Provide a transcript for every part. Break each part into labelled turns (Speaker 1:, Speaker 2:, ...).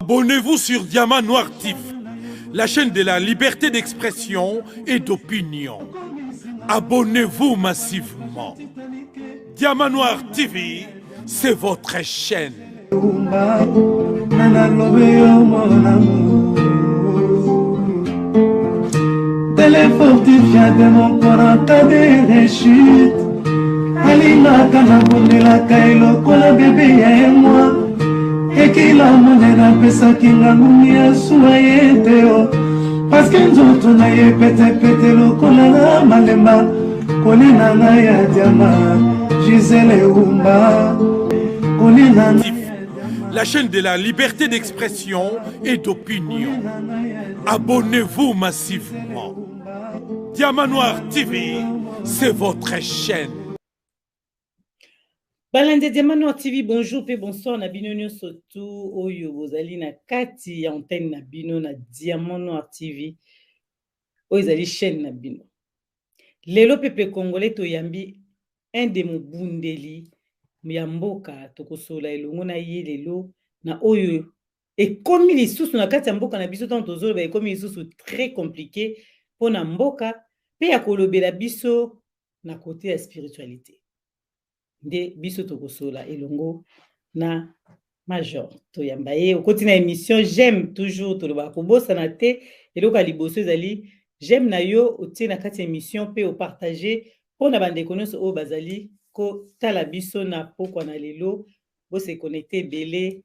Speaker 1: Abonnez-vous sur Diamant Noir TV, la chaîne de la liberté d'expression et d'opinion. Abonnez-vous massivement. Diamant Noir TV, c'est votre chaîne.
Speaker 2: Téléfortifia de mon corps en cas de rechute. Alina kana bundela kailo kola bébé et moi. Et qu'il a monena pesa kinga ngumia suayeteo. Parce que nzoto na ye pete lo kola na malemba. Kolina na ya diama Gisele Umba. Kolina na
Speaker 1: la chaîne de la liberté d'expression et d'opinion. Abonnez-vous massivement. Diamant Noir TV, c'est votre chaîne.
Speaker 3: Balande Diamant Noir TV, bonjour et bonsoir na bino nyonso tu oyo bozali na kati ya antenne na bino na Diamant Noir TV. Oyo ezali chaîne na bino. Lelo pepe congolais toyambi un de mobundeli ya mboka tokosola elongo na ye lelo na oyo ekomi lisusu na kati ya mboka na biso tanto tozoloba ekomi lisusu très compliqué mpona mboka pe ya kolobela biso na kote ya spiritualité nde biso tokosola elongo na Major toyamba ye okoti na émission j'aime toujours tolobaka kobosana te eloko ya liboso ezali j'aime na yo otie na kati ya émission pe opartage mpona bandeko nyonso oyo bazali kotala biso na pokwa na lelo bose connecté ebele.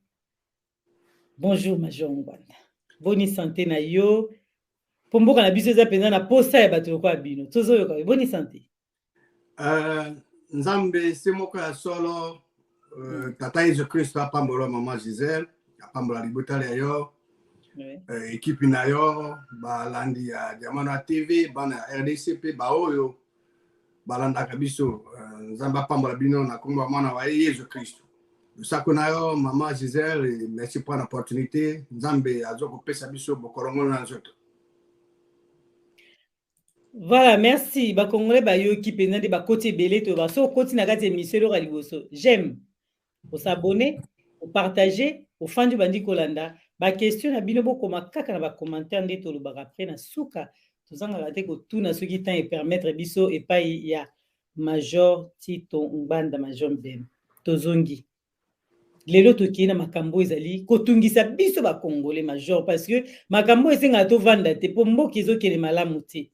Speaker 3: Bonjour Major Ngwanda, boni santé na yo po mboka na biso eza mpenza na posa ya bato lokola bino tozoyoka boni santé.
Speaker 4: Nzambe se moko ya solo tata Yesu Kristo apambola mama Gisele apambola libota ya yo ekipi na yo balandi ya Diamant Noir TV bana ya RDCP baoyo balandaka biso Nzambe apambola bino na kombo ya mwana wa Yesu Kristo. Sako na yo mama Gisele, merci pour l'opportunité. Nzambe azokopesa biso bokolongolo na nzoto.
Speaker 3: Voilà, merci. Ba Congolais ba yo ki pena de ba côté belé to ba so côté na kati émission lo liboso. J'aime. Pour s'abonner, pour partager, pour fan du bandi kolanda. Ba question na bino boko makaka na ba commentaire nde to lo ba après na suka. Tozanga raté ko tout na ce qui temps et permettre biso et pas ya Major Tito Ngwanda Major Mbem. Tozongi. Lelo toki na makambo ezali kotungisa biso ba Congolais Major parce que makambo esenga to vanda te po mboki ezokele malamu te.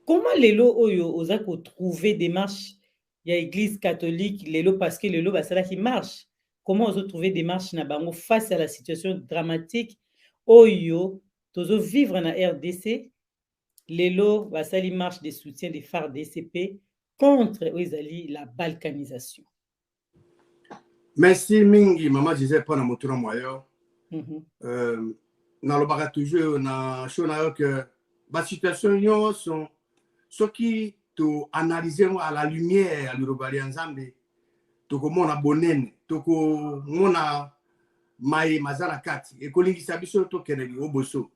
Speaker 3: Comment lelo oyo oza ko trouver démarche ya église catholique lelo parce que lelo basala qui marche. Comment ozo trouver démarche na bango face à la situation dramatique oyo tozo vivre na RDC lelo basali marche de soutien des FARDC contre oizali la balkanisation.
Speaker 4: Merci mingi mama Gisele pour na motuna moyo. Na lobaka toujours na shona yo que ba situation yo sont ce qui to analyser à la lumière à l'urobali Nzambe to komona bonene to komona mai mazala kati e kolingisa biso to keneli oboso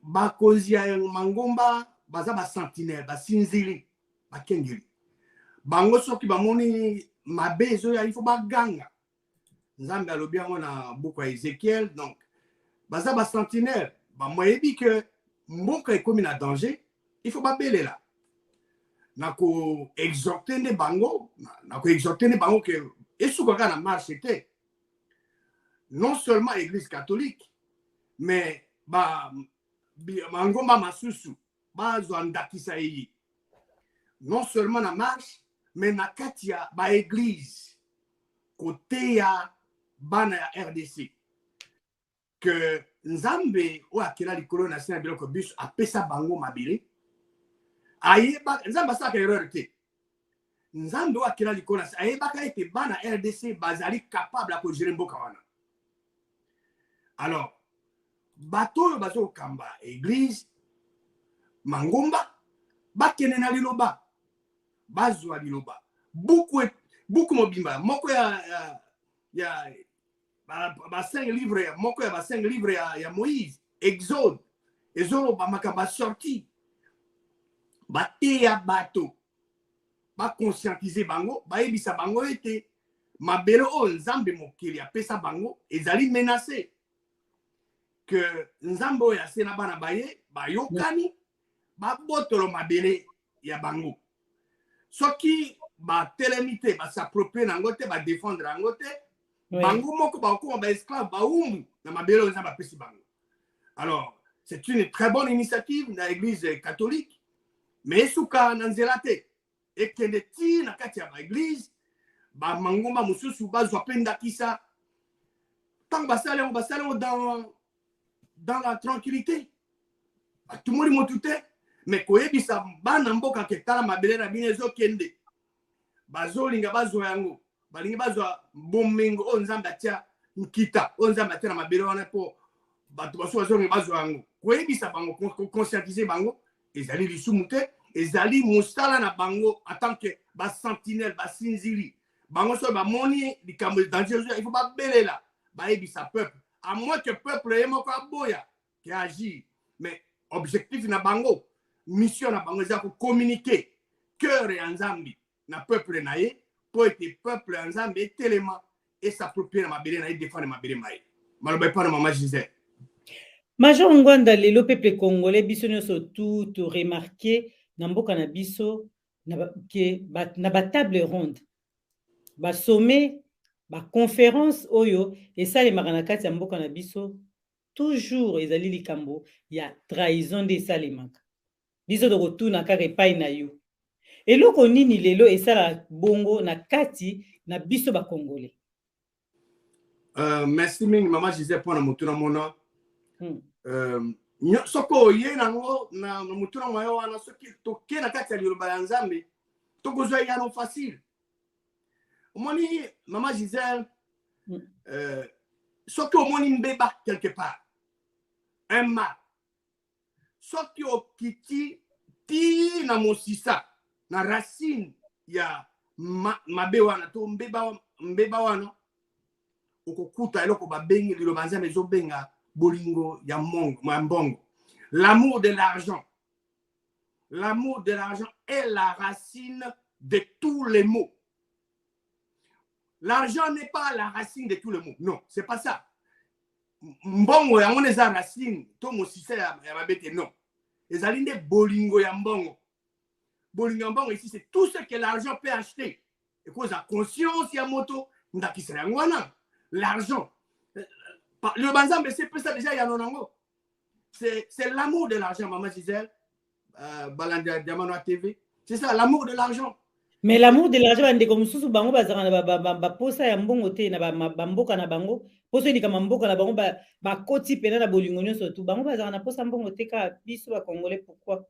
Speaker 4: ba kozi ya mangomba baza ba sentinelle ba sinzili ba kengeli bango soki bamoni mabezo ya ifo baganga Nzambe alobi yango na buku ya Ezekiel. Donc baza ba sentinelle ba moyebi que mboka ekomi na danger il faut babele là nako exhorter ne bango que esuka na marche te non seulement église catholique mais ba mangomba masusu bazwa ndakisa yi non seulement na marche mais na katia ba église côté ya bana ya RDC que Nzambe o akela likolo na sina biloko biso apesa bango mabele ayeba Nzambe asaka erreur te. Nzambe o akela likolo na ayeba ka ete bana RDC bazali capable ko gérer mboka wana. Alors bato bazo kamba église mangomba bakene na liloba bazwa liloba beaucoup mobimba moko ya ba 5 livres moko ya ba 5 livres ya Moïse Exode ezolo ba makamba sorti ba te ya bato ba conscientiser bango ba ebisa bango ete mabele o nzambe mokili apesa bango ezali menacé que nzambe oyo ase na bana baye bayokani babotolo mabele ya bango soki batelemi te basapproprie nango te badéfendre yango te bango moko bakoma baesclave baumbu na mabele oyo nzambe apesi bango. Alors c'est une très bonne initiative dans l'église catholique, mais suka na nzela te ekende ti na kati ya baeglise ba mangomba mosusu bazwa pe ndakisa tant basale dans la tranquillité tout le monde motute mais koyebisa bana mboka ke tala mabele na bino ezokende bazolinga bazwa yango balingi bazwa bomengo o nzambe atia nkita o nzambe atia na mabele wana po bato bazongi bazwa yango koyebisa bango conscientiser bango ezali lisumu te ezali mosala na bango en tant que basentinelle basinzili bango so bamoni likambo dangereux il faut babelela bayebisa peuple à moins que peuple ye moko aboya qui agit mais objectif na bango mission na bango eza communiquer cœur ya nzambi na peuple na ye po ete peuple ya nzambe etelema et s'approprier na mabele na ye défendre mabele ma ye maloba epa na mama Gisèle.
Speaker 3: Major Ngwanda lelo peuple congolais biso nyonso tout remarqué na mboka na biso na ba table ronde ba sommet ba conférence oyo esalemaka na kati ya mboka na biso toujours ezali likambo ya trahison de esalemaka biso tokotuna kaka epai na yo eloko nini lelo esala bongo na kati na biso ba congolais.
Speaker 4: Merci mingi mama Gisèle pona motuna mona soko ye nango na motuna moyo wana soki toke na kati ya liloba ya nzambe tokozwa yano facile omoni mama Gisèle soki omoni mbeba quelque part un mal soki okiti ti na mosisa na racine ya mabe wana to mbeba wana okokuta eloko babengi liloba nzambe ezobenga bolingo ya mbongo. L'amour de l'argent. L'amour de l'argent est la racine de tous les maux. L'argent n'est pas la racine de tous les maux. Non, c'est pas ça. Mbongo ya ngone za racine to mosisa ya babete non. Ezali nde bolingo ya mbongo. Bolingo ya mbongo ici c'est tout ce que l'argent peut acheter. Et cause à conscience ya moto ndakisera ngwana. L'argent. Le banzam, mais c'est ça déjà, il y a non. C'est l'amour de l'argent, maman Gisèle. Balanda Diamano TV. C'est ça, l'amour de l'argent.
Speaker 3: Mais l'amour de l'argent, on est comme sous bango bazara na posa ya mbongo te na bamboka na bango. Poso ni kama mboka na bango ba koti pena na bolingo nyonso tout. Bango bazara na posa mbongo te ka biso ba congolais pourquoi?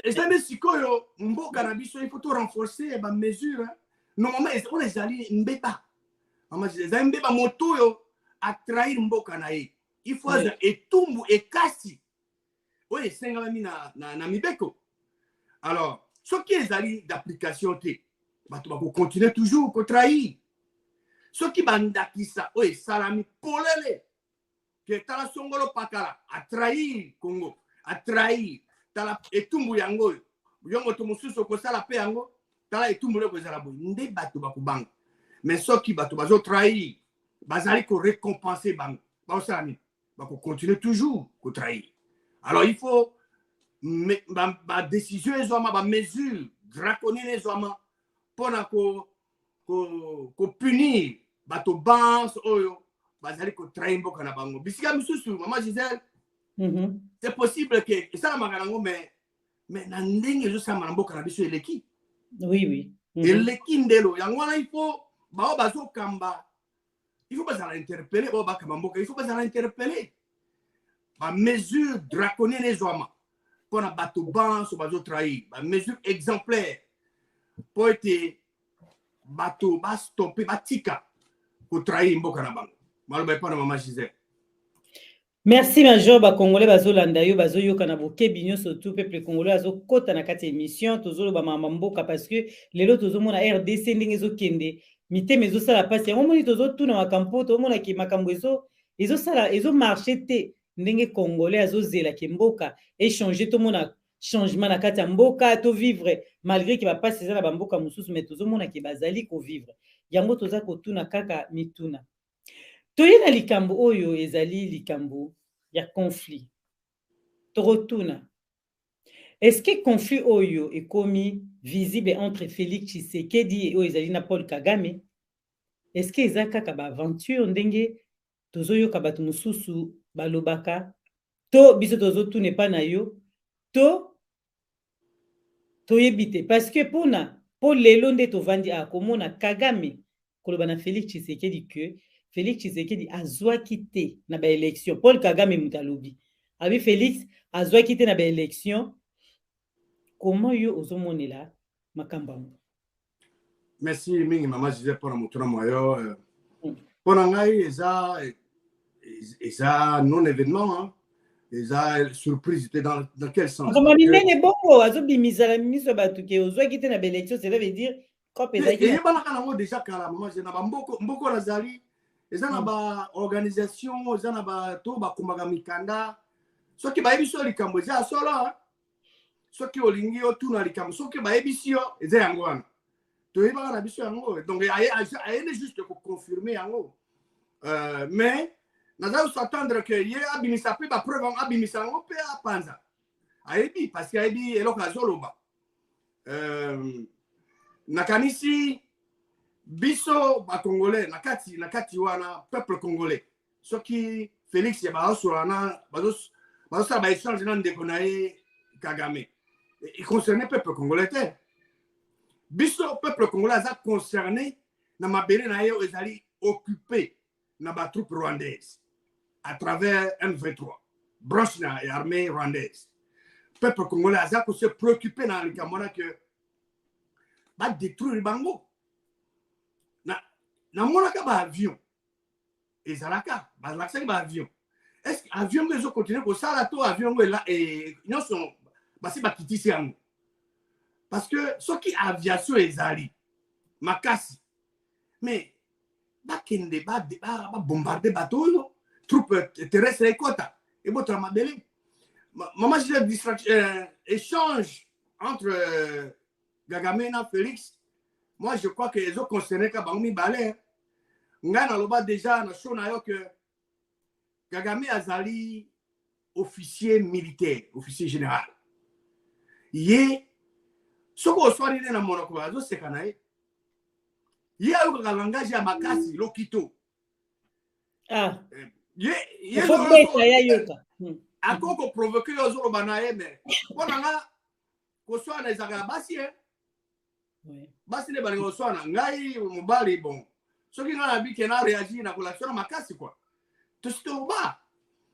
Speaker 4: Et ça mais sikoyo mboka na biso il faut tout renforcer ba mesure. Normalement on les alliés mbeba. Maman Gisèle, mbeba moto yo à trahir mboka na ye. Il faut etumbu ekasi. Oui, c'est na mibeko. Alors, ce qui est allé d'application te, bah tu vas continuer toujours à trahir. Ce qui bandakisa, oui, salami polele. Que tala songolo pakala a trahir Congo, a trahir tala etumbu yango. Yongo to mususu ko sala pe yango, tala etumbu le ko sala bo. Nde batu ba kubanga. Mais ce qui batu bazo trahir bazali ko récompenser bang baosani bako continuer toujours ko trahir. Alors il faut ma décision ezoma ba mesure draconienne ezoma pona ko punir bato bans oyo bazali ko trahir mboka na bango bisika misusu mama Gisèle c'est possible que ça na makanango mais na ndenge zo sama mboka na biso eleki
Speaker 3: oui
Speaker 4: eleki ndelo yango wana il faut bao bazo kamba. Il faut pas interpeller, il faut pas interpeller. Ma mesure draconienne les hommes pour un bateau ban sur bateau trahi, ma mesure exemplaire pour être bateau bas stopper batika pour trahir mboka na bango. Maloba pas na maman Gisèle.
Speaker 3: Merci Major ba congolais bazolanda yo bazoyoka na bokebi nyonso tout peuple congolais azokota na kati émission tozoloba mama mboka parce que lelo tozomona RDC ndenge ezokende mite mezo sala pasi yango moni tozotuna makambo tomona ki makambo ezo sala ezo marché te ndenge congolais azozela ke mboka échanger tomona changement na kati ya mboka to vivre malgré que ba pasi ezala ba mboka mususu mais tozomona ke bazali ko vivre yango toza kotuna kaka mituna. Toye na likambo oyo ezali likambo ya conflit. Torotuna. Est-ce que conflit oyo ekomi visible entre Félix Tshisekedi et oyo ezali na Paul Kagame? Est-ce que eza kaka ba aventure ndenge tozoyoka bato mosusu balobaka to biso tozotuna epa na yo to toyebi te? Parce que mpona po lelo nde tovandi akomona Kagame koloba na Félix Tshisekedi que Félix Tshisekedi azwaki te na baélection. Paul Kagame moto alobi abi Félix azwaki te na baélection. Comment yo ozomonela makambo yango?
Speaker 4: Merci mingi mama Joseph pour mon tour moyo. Pour ngai eza non événement hein. Eza surprise dans quel sens?
Speaker 3: Comme mimene bongo azobimisa la miso batu ke ozwaki te na baélection, cela veut dire quand ezaki
Speaker 4: et bana kana ngo déjà kala mama je na ba mboko nazali eza na ba organisation eza na ba to ba kumaga mikanda soki ba ebiso likambo eza solo soki olingi otuna likambo soki ba ebiso eza yango wana toyeba na biso yango donc aye juste pour confirmer yango mais naza s'attendre que ye abimisa pe ba preuve abimisa yango pe apanza ayebi parce que ayebi eloko azoloba nakanisi biso ba congolais nakati wana peuple congolais soki Félix ya baosolana bazosala ba échange na ndeko na ye Kagame il concernait peuple congolais te biso peuple congolais aza concerné na mabele na ye ezali occupé na ba troupe rwandaise à travers M23 branche na armée rwandaise peuple congolais aza ko se préoccuper na likamona que ba détruire bango na monaka ba avion ezalaka ba laksaki ba avion est-ce que avion bezo continuer ko sala to avion là et nyonso basi bakitisi yango parce que soki aviation ezali makasi mais bakende ba bombarder bateau yo troupe terrestre ekota et botra mabele maman j'ai distraction échange entre Kagame et Félix. Moi je crois que les autres concernés ka bango mibale nga na loba déjà na show na yo que Kagame azali officier militaire officier général ye soko oswari na monoko azo sekana ye ayo ka langage ya makasi lokito ye akoko provoquer yo zo bana ye mais bona nga ko swana ezaka basi basi ne bali ko swana ngai mobali bon soki nga na bike na réagir na kolation makasi quoi to stoba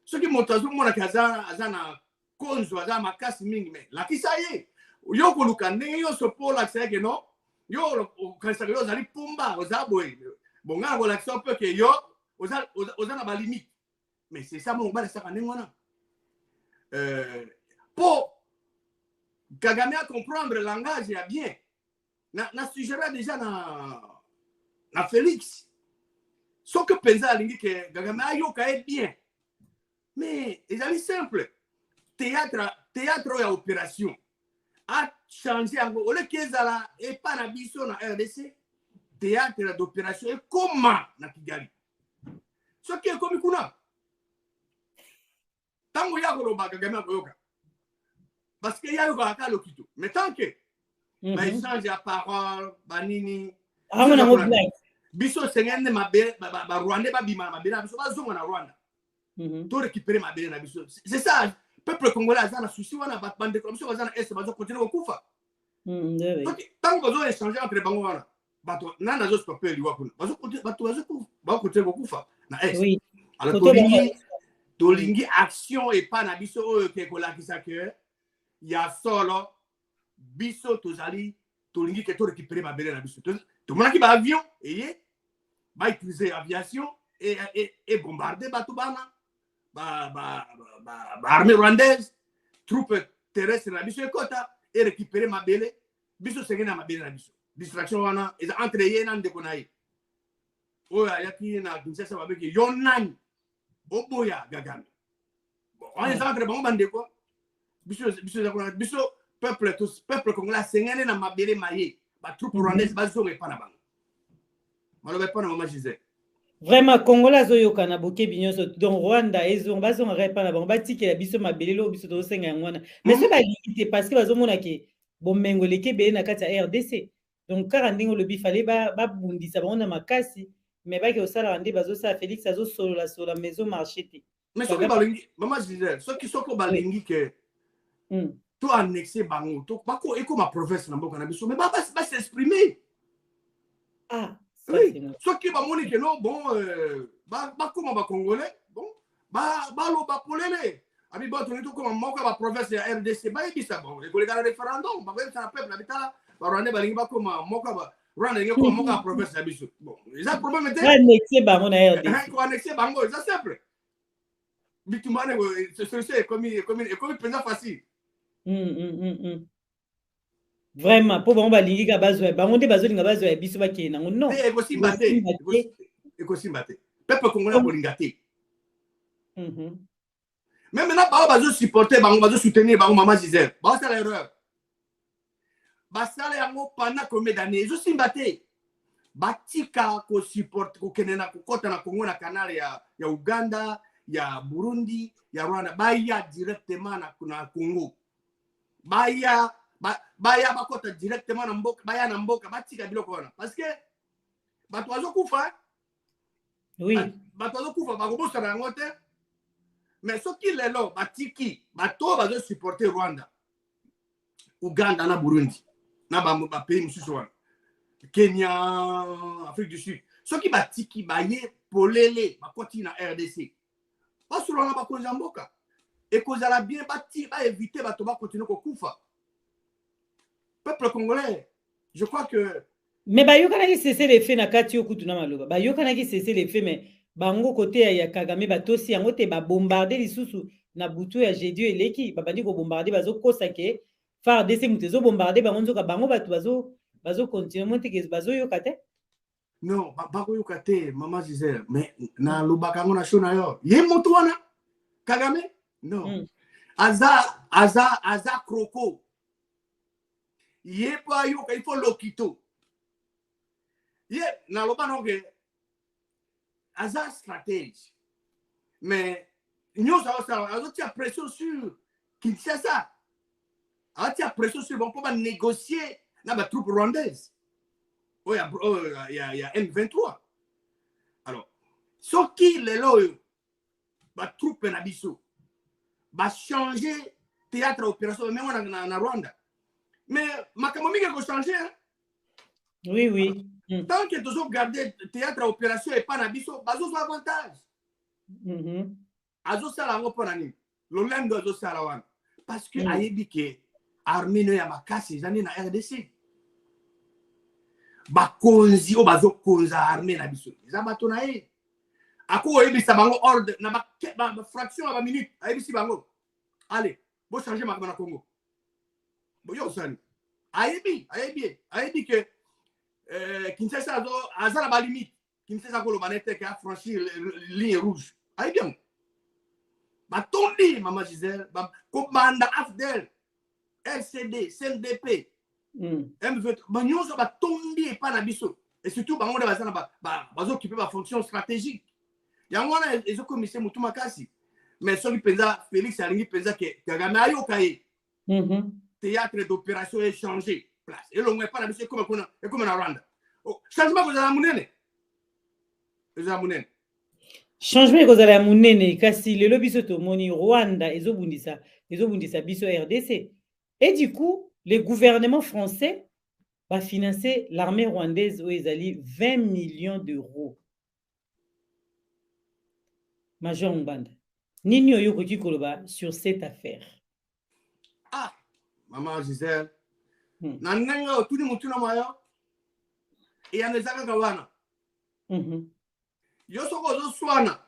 Speaker 4: soki motazo mona kaza azana konzo aza makasi mingi mais lakisa ye yo koluka ndenge yo sopola seke no yo kanisa yo zali pumba ozaboy bon nga ko l'action peut que yo ozana ba limite mais c'est ça mon bala ça ndenge wana pour Kagame à comprendre le langage ya bien na suggéré déjà na Félix ce que pensa alingi que Kagame ayo ka bien mais c'est simple théâtre ya opération a changé en gros le kezala et pas na biso na RDC théâtre d'opération et comment na Kigali ce qui est comme kuna tango ya ko ba Kagame ko yoka parce que ya yoka ka lokito mais tant que ba échange ya parole banini biso sengene mabere ba Rwanda ba bima mabere biso ba zonga na Rwanda to récupérer mabere na biso c'est ça peuple congolais azana souci wana ba bande comme ça bazana est bazo continuer kufa donc tant que bazo échanger entre bango wana bato nana zo stopper liwa kuna bazo continuer kufa na est oui alors tolingi action et pas na biso oyo ke kolakisa que ya solo biso tozali tolingi ke to récupérer mabere na biso to mona ki ba avion et ba utiliser aviation et bombarder bato bana armée rwandaise troupe terrestre na biso ekota et récupérer mabele biso sengena mabele na biso distraction wana eza entre ye na ndeko na ye oya yaki na Kinshasa babeki yonani oboya Kagame bon on est entre bango bandeko biso peuple congolais sengene na mabele maye ba troupe rwandaise bazonga epa na bango maloba pas na maman Gisèle.
Speaker 3: Vraiment Congolais zoyoka na boke binyoso donc Rwanda ezo bazo ngrepa na bango batiki la biso mabelelo biso to senga ngwana mais c'est ba limité parce que bazo mona ke bomengo leke be na kati ya RDC donc kara ndingo lobi fallait ba bundisa bango na makasi mais ba ke osala ndé bazo sa Félix azo solo la maison marché te
Speaker 4: mais ce que balingi maman Gisèle ce qui sont ko balingi que to annexer bango to bako eko ma province na mboka na biso mais ba s'exprimer
Speaker 3: ah
Speaker 4: oui, ceux qui vont moniquer non bon comment va congolais bon lo ba polele abi ba to nito comme moka ba province ya RDC ba ibisa bon les collègues à référendum ba ça peuple habita ba rwanda ba lingi ba comme moka ba rwanda ngi comme moka province ya biso bon ils ont problème était
Speaker 3: annexer bango na RDC
Speaker 4: ko annexer bango c'est simple bitumane c'est comme président facile
Speaker 3: vraiment pour bango balingi ka bazwa bango nde bazolinga bazwa ya biso bakeye nango non
Speaker 4: ekosimbate peuple congolais kolinga te même maintenant bango bazosupporter bango bazosoutenir bango maman Gisèle bazosala erreur basala yango pendant combien d'années ezosimba te batika kosupporte kokende na kokota na Congo na canal ya Uganda ya Burundi ya Rwanda baya directement na Congo baya bakota directement na mboka baya na mboka batika biloko wana parce que bato bazokufa
Speaker 3: oui
Speaker 4: bato bazokufa bakobosana yango te mais soki lelo batiki bato bazosupporter Rwanda Uganda na Burundi na bapays mosusu wana Kenya Afrique du Sud soki batiki baye polele bakoti na RDC basolana bakonzi ya mboka ekozala bien éviter bato bakontinue kokufa peuple congolais je crois que
Speaker 3: mais bayokanaki cesser les faits na kati yo kutu na maloba bayokanaki cesser les faits mais bango côté ya Kagame batosi yango te ba bombarder lisusu na butu ya Jedio eleki babandi ko bombarder bazokosa ke FARDC mutezo bombarder bango nzoka bango bato bazo continuer monte ke bazo yoka te
Speaker 4: non bako yoka te maman Gisèle mais na lobaka ngo na shona yo ye moto wana Kagame non aza croko ye pa yoka il faut lokito ye na loba noge aza stratégie mais nous avons pression sur Kinshasa a pression sur bon pour négocier na ba troupe rwandaise il y a M23 alors ce qui les loyo ba troupe na biso ba changer théâtre opération même na Rwanda mais makambo mingi ko changer hein?
Speaker 3: Oui
Speaker 4: tant que toujours garder théâtre opération et pas na biso bazo avantage azo sala ngo pona ni lolendo azo sala wana parce que ayebi ke armée no ya makasi zani na RDC bakonzi o bazo konza armée na biso za bato na ye ako oyebisa bango ordre na ba fraction à ba minute ayebisi bango allez bo changer makambo na Congo bo yo sani ayebi que Kinshasa azala ba limite Kinshasa ko lo banete ka franchir ligne rouge ayebi bien batondi maman Gisèle komanda AFDEL LCD CNDP M20 banyoso batondi pa na biso et surtout bango de bazana bazo occuper ba fonction stratégique yango na ezo commissaire mutu makasi mais soki penza Félix alingi penza ke Kagame ayoka ye théâtre d'opération est changé place et l'on pas la biso comme na Rwanda changement ko za munene
Speaker 3: changement kozala ya munene kasi lelo biso tomoni Rwanda ezobundisa biso RDC et du coup le gouvernement français va financer l'armée rwandaise où ils allaient 20 millions d'euros. Major Mbanda nini oyo koki koloba sur cette affaire?
Speaker 4: Ah maman Gisèle na nenga tout le monde na mayo et anezaka kawana yo soko zo swana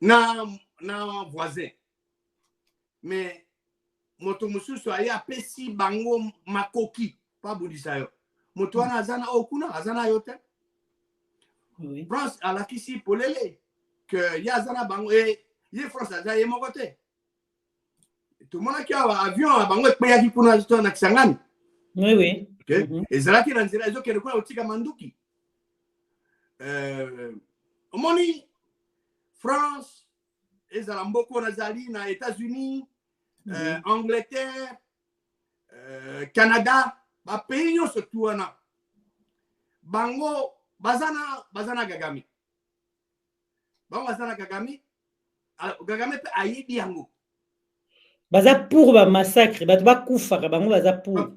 Speaker 4: na voisin mais moto mususu aya pesi bango makoki pa budisa yo moto wana azana okuna azana yote
Speaker 3: oui
Speaker 4: France alakisi polele que ya azana bango et ye France aza ye mokote tout le monde qui a avion bango ekpeya ki kuna zito na Kisangani
Speaker 3: oui
Speaker 4: OK ezalaki na nzela ezo kende kwa otika manduki omoni France ezala mboko nazali na États-Unis, Angleterre, Canada, ba pays nyonso tu wana bango bazana Kagame. Bango bazana Kagame. Kagame pe ayebi yango.
Speaker 3: Baza pour ba massacre, bato ba kufa bango baza pour.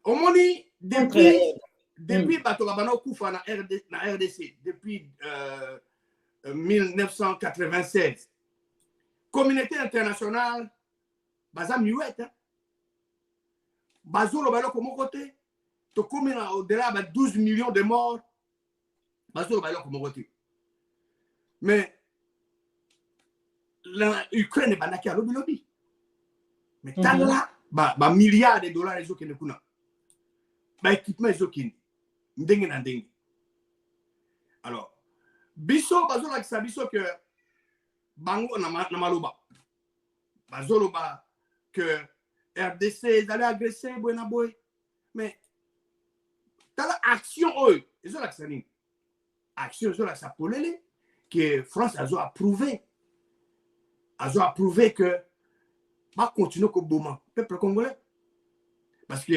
Speaker 4: Omoni depuis bato bana kufa na RDC depuis 1996. Communauté internationale baza miwete. Bazolo balo comme côté to comme au-delà de 12 millions de morts. Bazolo balo comme côté. Mais l'Ukraine est banaki à lobby. Mais tant là, milliards de dollars les autres qui ne connaissent. Équipement les autres qui ne. Alors, biso bazolo avec ça biso que bango na maloba. Bazolo ba que RDC d'aller agresser Buena Boy. Mais dans l'action ils ont l'accès. Action ils ont l'accès pour les que France a approuvé. A approuvé que va continuer comme Boma, peuple congolais. Parce que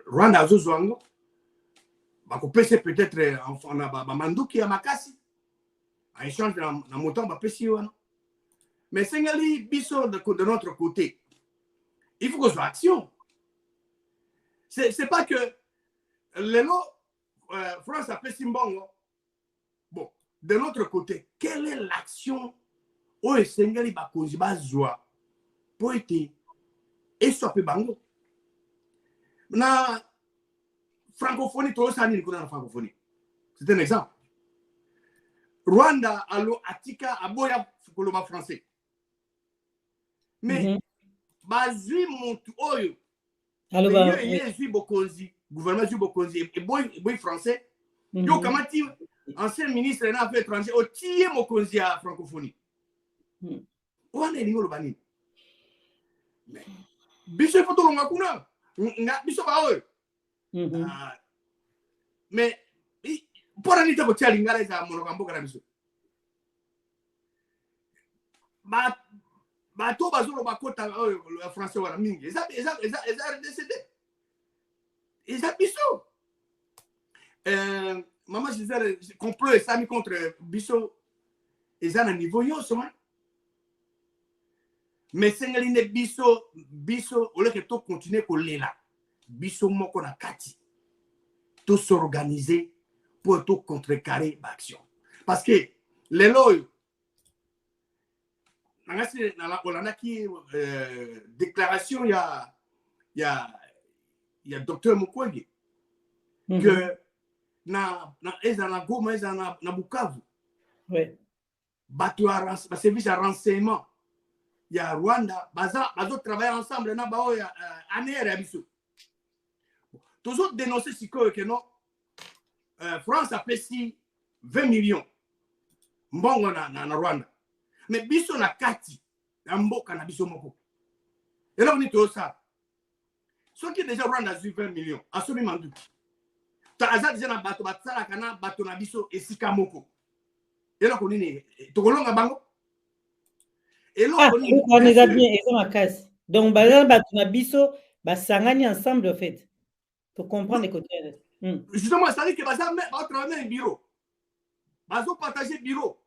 Speaker 4: Rwanda a besoin peut-être en Manduki à Makasi. En échange de la montant va passer. Mais Sengali biso de notre côté. Il faut qu'on soit action. C'est pas que France a fait Simbongo. Bon, de notre côté, quelle est l'action où Sengali Bakonzi Bazoa pour être et stopper Bango? Na francophonie, tout ça n'est pas francophonie. C'est un exemple. Rwanda, allo Atika, Aboya, Koloba français. Mais, bazui montu oyo. Alors, il y Bokonzi, gouvernement du Bokonzi, et boy français. Yo, comment tu, ancien ministre des Affaires étrangères, au tié Mokonzi à francophonie. Où est le bani? Biso photo longa kuna. Biso ba oyo. Mais, pour la nita botia lingala za monokambo kana biso. Bato bazolo bakota le français wala mingi. Eza RDCD. Eza biso. Maman disait complot et sami contre biso. Eza na niveau yoso hein. Mais sengaline biso au lieu que to continuer ko lela. Biso moko na kati. To s'organiser pour to contrecarrer l'action. Parce que les lois on a qui déclaration il y a docteur Mukwege que na Goma na Bukavu service de renseignement il y a Rwanda bazo travailler ensemble na bao ya ANR ya biso toujours dénoncer si que non France a payé 20 millions mbongo na Rwanda. Mais biso na kati ya mboka na biso moko. Et là on est tout ça. Ceux qui déjà Rwanda a 20 millions, asomi mandu. Ta azad déjà na bato batsala kana bato na biso esika moko. Et là on est to kolonga bango. Et là
Speaker 3: on est bien et ma casse. Donc bato na biso basangani ensemble en fait. Pour comprendre les côtés.
Speaker 4: Justement, ça dit que baza travailler un bureau. Bazo partager bureau.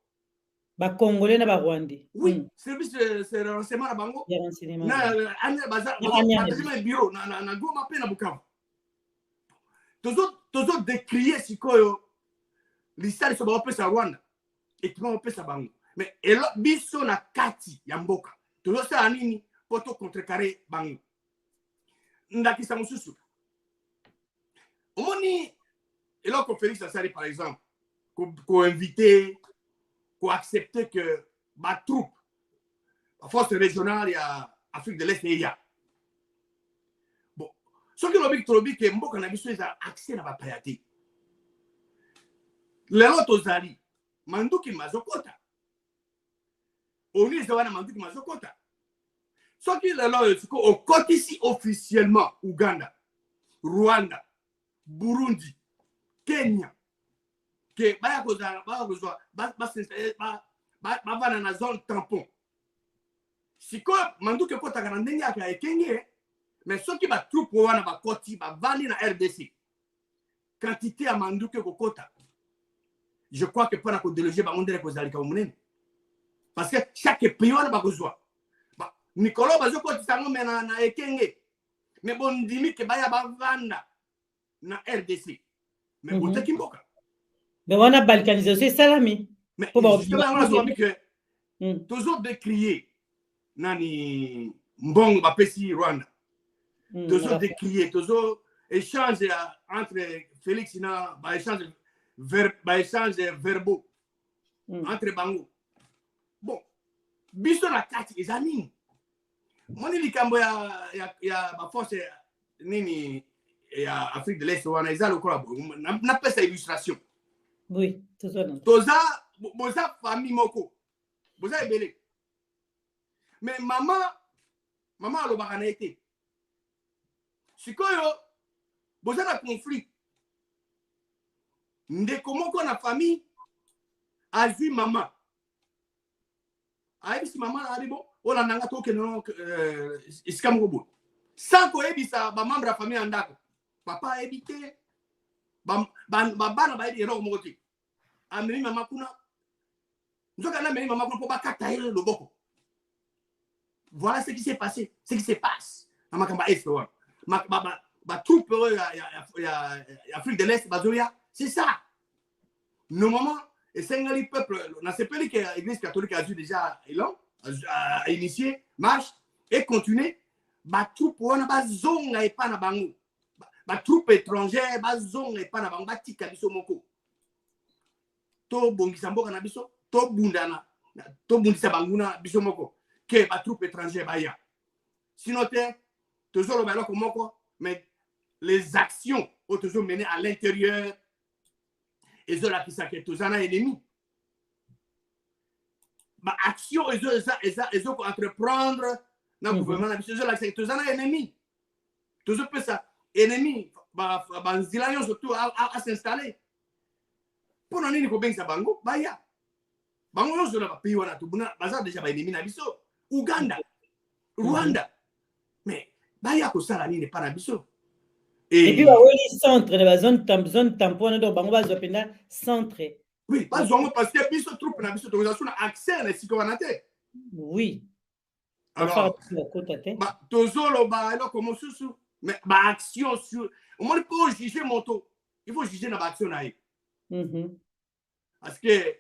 Speaker 3: Ba Congolais na ba Rwandais.
Speaker 4: Oui, service de renseignement na bango.
Speaker 3: De renseignement.
Speaker 4: Na ane baza partager un bureau na Goma pe na Bukavu. Tozo décrier sikoyo l'histoire so ba pesa Rwanda et qui va pesa bango. Mais elo biso na kati ya mboka. Tozo sa nini poto contrecarrer bango. Ndaki sa mususu. Omoni et là qu'on Félix Assari par exemple qu'on inviter qu'on accepter que ma troupe la force régionale il y a Afrique de l'Est il y a bon ce que l'obik trobi que mboka na biso a accès na ba payati les autres ali manduki mazokota oni zawana manduki mazokota ce qui les autres au côté ici officiellement Ouganda, Rwanda, Burundi, Kenya, que bavana na zone tampon sikoyo manduke kotaka na ndenge yaka ekenge mais soki batroupe wana bakoti bavandi na RDC quantité ya manduke kokota je crois que mpona kodéloger bango ndele kozalika monene parce que chaque pays wana bakozwa mikolo bazokotisa yango me na ekenge mais bondimi ke baya bavanda na RDC mais boteki mboka
Speaker 3: mais wana balkanisation esalami
Speaker 4: mais justement que toujours décrier nani mbongo bapesi Rwanda toujours décrier toujours échange entre Félix na échange verbaux entre bango bon biso na kati ezani moni likambo ya ba force nini ya Afrique de l'Est wana eza lokola na pesa illustration
Speaker 3: oui
Speaker 4: toza boza famille moko boza ebele mais mama alobaka na ete sikoyo boza na conflit ndeko moko na famille azwi mama ayebisi mama na alibo olandanga tokende esika moko boye sans koyebisa bamembre ya famille ya ndako papa ayebi te babana bayebi eloko moko te amemi mama kuna nzoka na amemi mama kuna mpo bakata ye loboko. Voilà ce qui s'est passé, ce qui se passe na makambo est wana batroupe oyo ya Afrique de l'Est bazoya c'est ça normalement esengeli peuple nasepeli ke église catholique a déjà élan a initié marche et continuer batroupe wana bazonga epa na bango batroupe étrangère bazonga epa na bango batika biso moko to bongisa mboka na biso to bundana to bundisa banguna biso moko que ba troupe étrangère baya sinon toujours le ballon comme quoi mais les actions ont toujours mené à l'intérieur et cela qui s'inquiète tous en ennemi ba action ils ont entreprendre dans le gouvernement c'est là c'est tous en ennemi toujours peut ça ennemi ba zilayo surtout à s'installer pour non ni ko ben sa bango baya bango yo zola ba pays wana tubuna baza déjà ba ennemi na biso Uganda, Rwanda, mais baya ko sala nini pa na biso.
Speaker 3: Et puis oui centre de la zone tampon do bango bazo penda centre.
Speaker 4: Oui, pas zongo parce que biso troupe na biso autorisation accès na siko wana te.
Speaker 3: Oui.
Speaker 4: Alors ba tozolo ba elo comme susu mais ba action sur au moins pour juger moto, il faut juger na ba action na ye. Parce que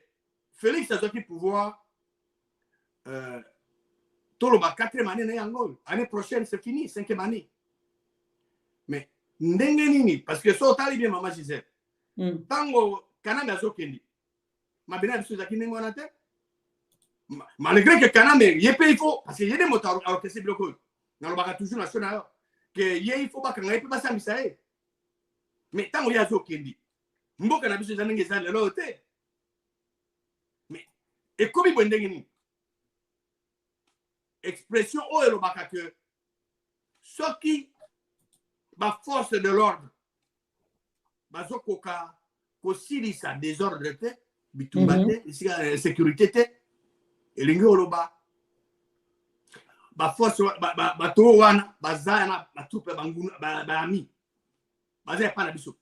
Speaker 4: Félix a sorti pouvoir toloba 4e année na yango année prochaine c'est fini 5e année mais ndenge nini parce que so tali bien maman Gisèle tango Kanambe azokendi mabena biso za kinengo na te malgré que Kanambe yepe il faut parce que yede moto orchestre bloco na lobaka toujours national que il faut ba kanga yepe ba sambisa e mais tango ya azokendi mboka na biso za ndenge za lelo te mais et comme il ndenge nini expression oyo elobaka que soki ba force de l'ordre bazokoka kosilisa désordre te bitumba te esika sécurité te elingi oloba ba force bato wana baza na batroupe banguna baami baza epa na biso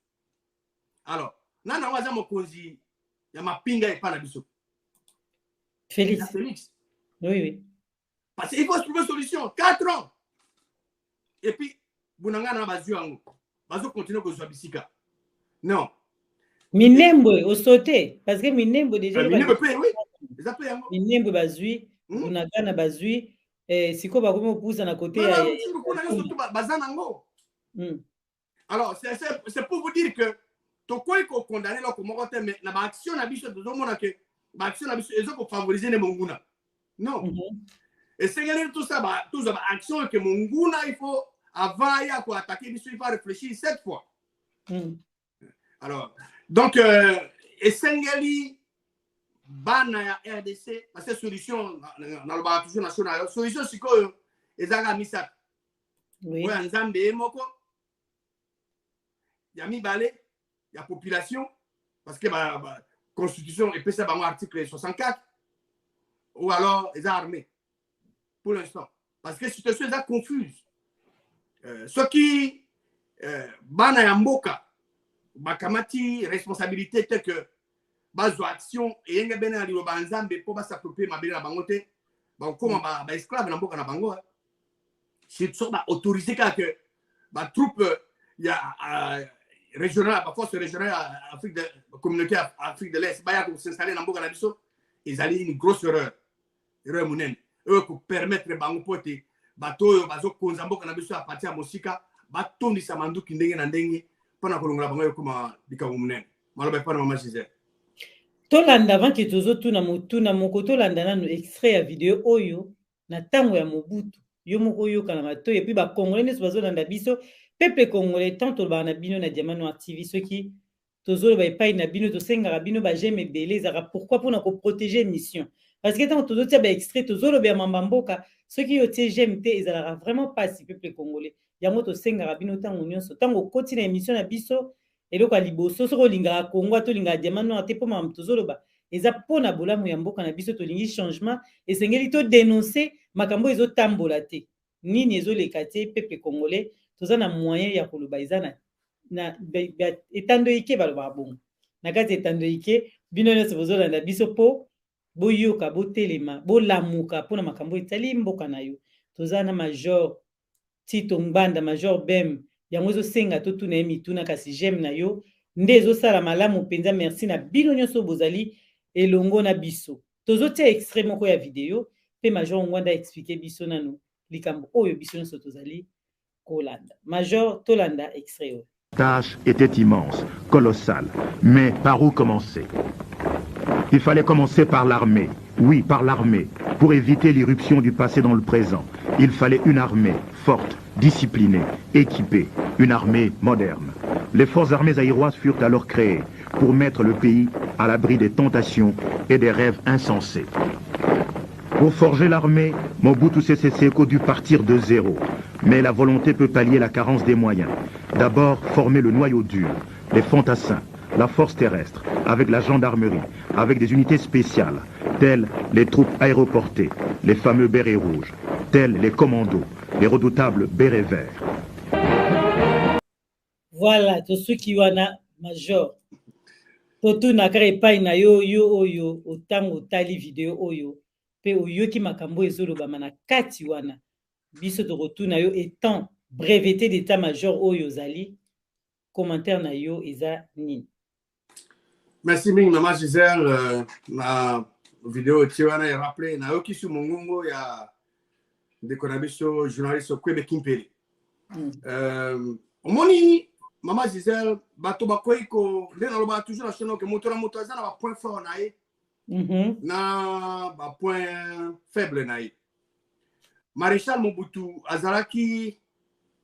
Speaker 4: alors nana waza mokonzi ya mapinga epa na biso
Speaker 3: Félix. Oui.
Speaker 4: Parce qu'il faut trouver une solution. 4 ans. Et puis, vous n'avez pas besoin de continuer à bisika. Non.
Speaker 3: Minembo, au sauté. Parce que Minembo, déjà.
Speaker 4: Minembo, oui.
Speaker 3: Minembo, bazui. Vous n'avez pas bazui. Si quoi, bah, comment vous poussez à côté.
Speaker 4: Alors, c'est pour vous dire que, tu quoi qu'on condamne là, comme on mais la action n'a pas de monde que l'action n'a pas de favoriser les monguna. Non. Et c'est tout ça, tout ça, action que Monguna, il faut, avant il faut attaquer, il faut réfléchir 7 fois. Alors, donc, et Sengali, Bana RDC, parce que solution, dans le bar toujours national, solution, c'est quoi? Et Zaga Misa. Oui, en Zambie, Moko, il y a mis balai, il y a population, parce que la Constitution est ça dans l'article 64, ou alors les armées, pour l'instant. Parce que la situation est confuse. Ce qui, Bana Yamboka, Bakamati, responsabilité, c'est que bazo action et yenga bena li banzambe pour s'approprier ma bena bangote ba comment ba esclave na mboka na bango c'est ça ba autoriser que ba troupe ya régionale ba force régionale Afrique de communauté Afrique de l'Est ba ya ko s'installer na mboka na biso ils allaient une grosse erreur munene eux pour permettre bango pote bato bazo konza mboka na biso à partir ya mosika ba tondisa manduki ndenge na ndenge pona kolongola bango kuma bikango munene maloba pa na mama Gisèle.
Speaker 3: Tolanda avant que tozotuna motuna moko tolanda nanu extrait ya video oyo na tango ya Mobutu yo moko yoka na mato et puis ba congolais neso bazolanda biso peuple congolais tant tolba na bino na Diamant Noir TV soki tozoloba epai na bino tosengaka bino ba j'aime ebele ezaka pourquoi pona ko protéger mission parce que tant tozotia ba extrait tozoloba ya mamba mboka soki yo tie j'aime te ezalaka vraiment pas si peuple congolais yango tosengaka bino tango nyonso tango koti na émission na biso eloko ya liboso soko olingaka Congo tolingaka Diamant Noir te mpo makambo tozoloba eza mpona bolamu ya mboka na biso tolingi changement esengeli todénonce makambo ezotambola te nini ezoleka te peuple congolais toza na moyen ya koloba eza na etando ike balobaka bongo na kati etando ike bino nyonso bozolanda biso mpo boyoka botelema bolamuka mpona makambo etali mboka na yo toza na major Tito Ngbanda major Bem yango ezosenga totuna ye mituna kasi j'aime na yo nde ezosala malamu mpenza merci na bino nyonso bozali elongo na biso tozotia extrait moko ya video mpe major Ngwanda expliqué biso nano likambo oyo biso nyonso tozali kolanda major tolanda extrait oyo.
Speaker 5: La tâche était immense, colossale, mais par où commencer? Il fallait commencer par l'armée, oui, par l'armée, pour éviter l'irruption du passé dans le présent. Il fallait une armée forte, disciplinée, équipée, une armée moderne. Les forces armées aïroises furent alors créées pour mettre le pays à l'abri des tentations et des rêves insensés. Pour forger l'armée, Mobutu Sese Seko dut partir de zéro. Mais la volonté peut pallier la carence des moyens. D'abord, former le noyau dur, les fantassins, la force terrestre, avec la gendarmerie, avec des unités spéciales, telles les troupes aéroportées, les fameux bérets rouges, tels les commandos, les redoutables bérets verts.
Speaker 3: Voilà, tous ceux qui wana major. Toto nakare epai na yo oyo otango tali video oyo pe oyoki makambo ezolobama na kati wana biso tokotuna yo étant breveté d'état-major oyo ozali commentaire na yo eza nini.
Speaker 4: Merci mingi maman Gisèle na vidéo tiwana ya rappelé na yoki su mongongo ya ndeko na biso journaliste Kwebe Kimpeli. Omoni maman Gisèle bato bakoyi ko ndena loba toujours na chaîne que moto aza na ba point fort na ye na ba point faible na ye. Maréchal Mobutu azalaki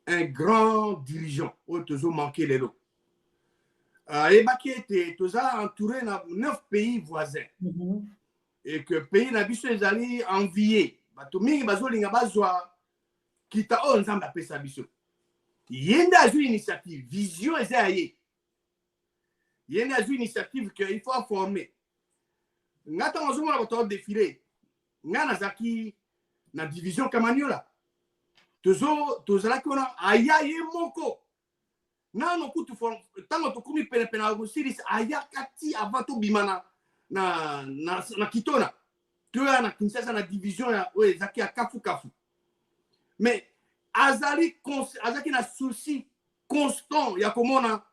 Speaker 4: un grand dirigeant au tozo manqué les lots. Et Bakiete, toza entouré na 9 pays voisins. Et que pays na biso ezali envié. Bato mingi bazolinga bazwa kita o nzambe apesa biso. Yenda azu initiative, vision ezaye. Yenda azu initiative que il faut former. Ngata ngozomona bato défilé. Ngana zaki na division Kamanyola. Tozala kona aya ye moko. Nano kutu tango tokumi pene agosiris aya kati avato bimana na Kitona. Tuya na Kinshasa na division ya zaki ya kafu. Mais azaki na souci constant ya komona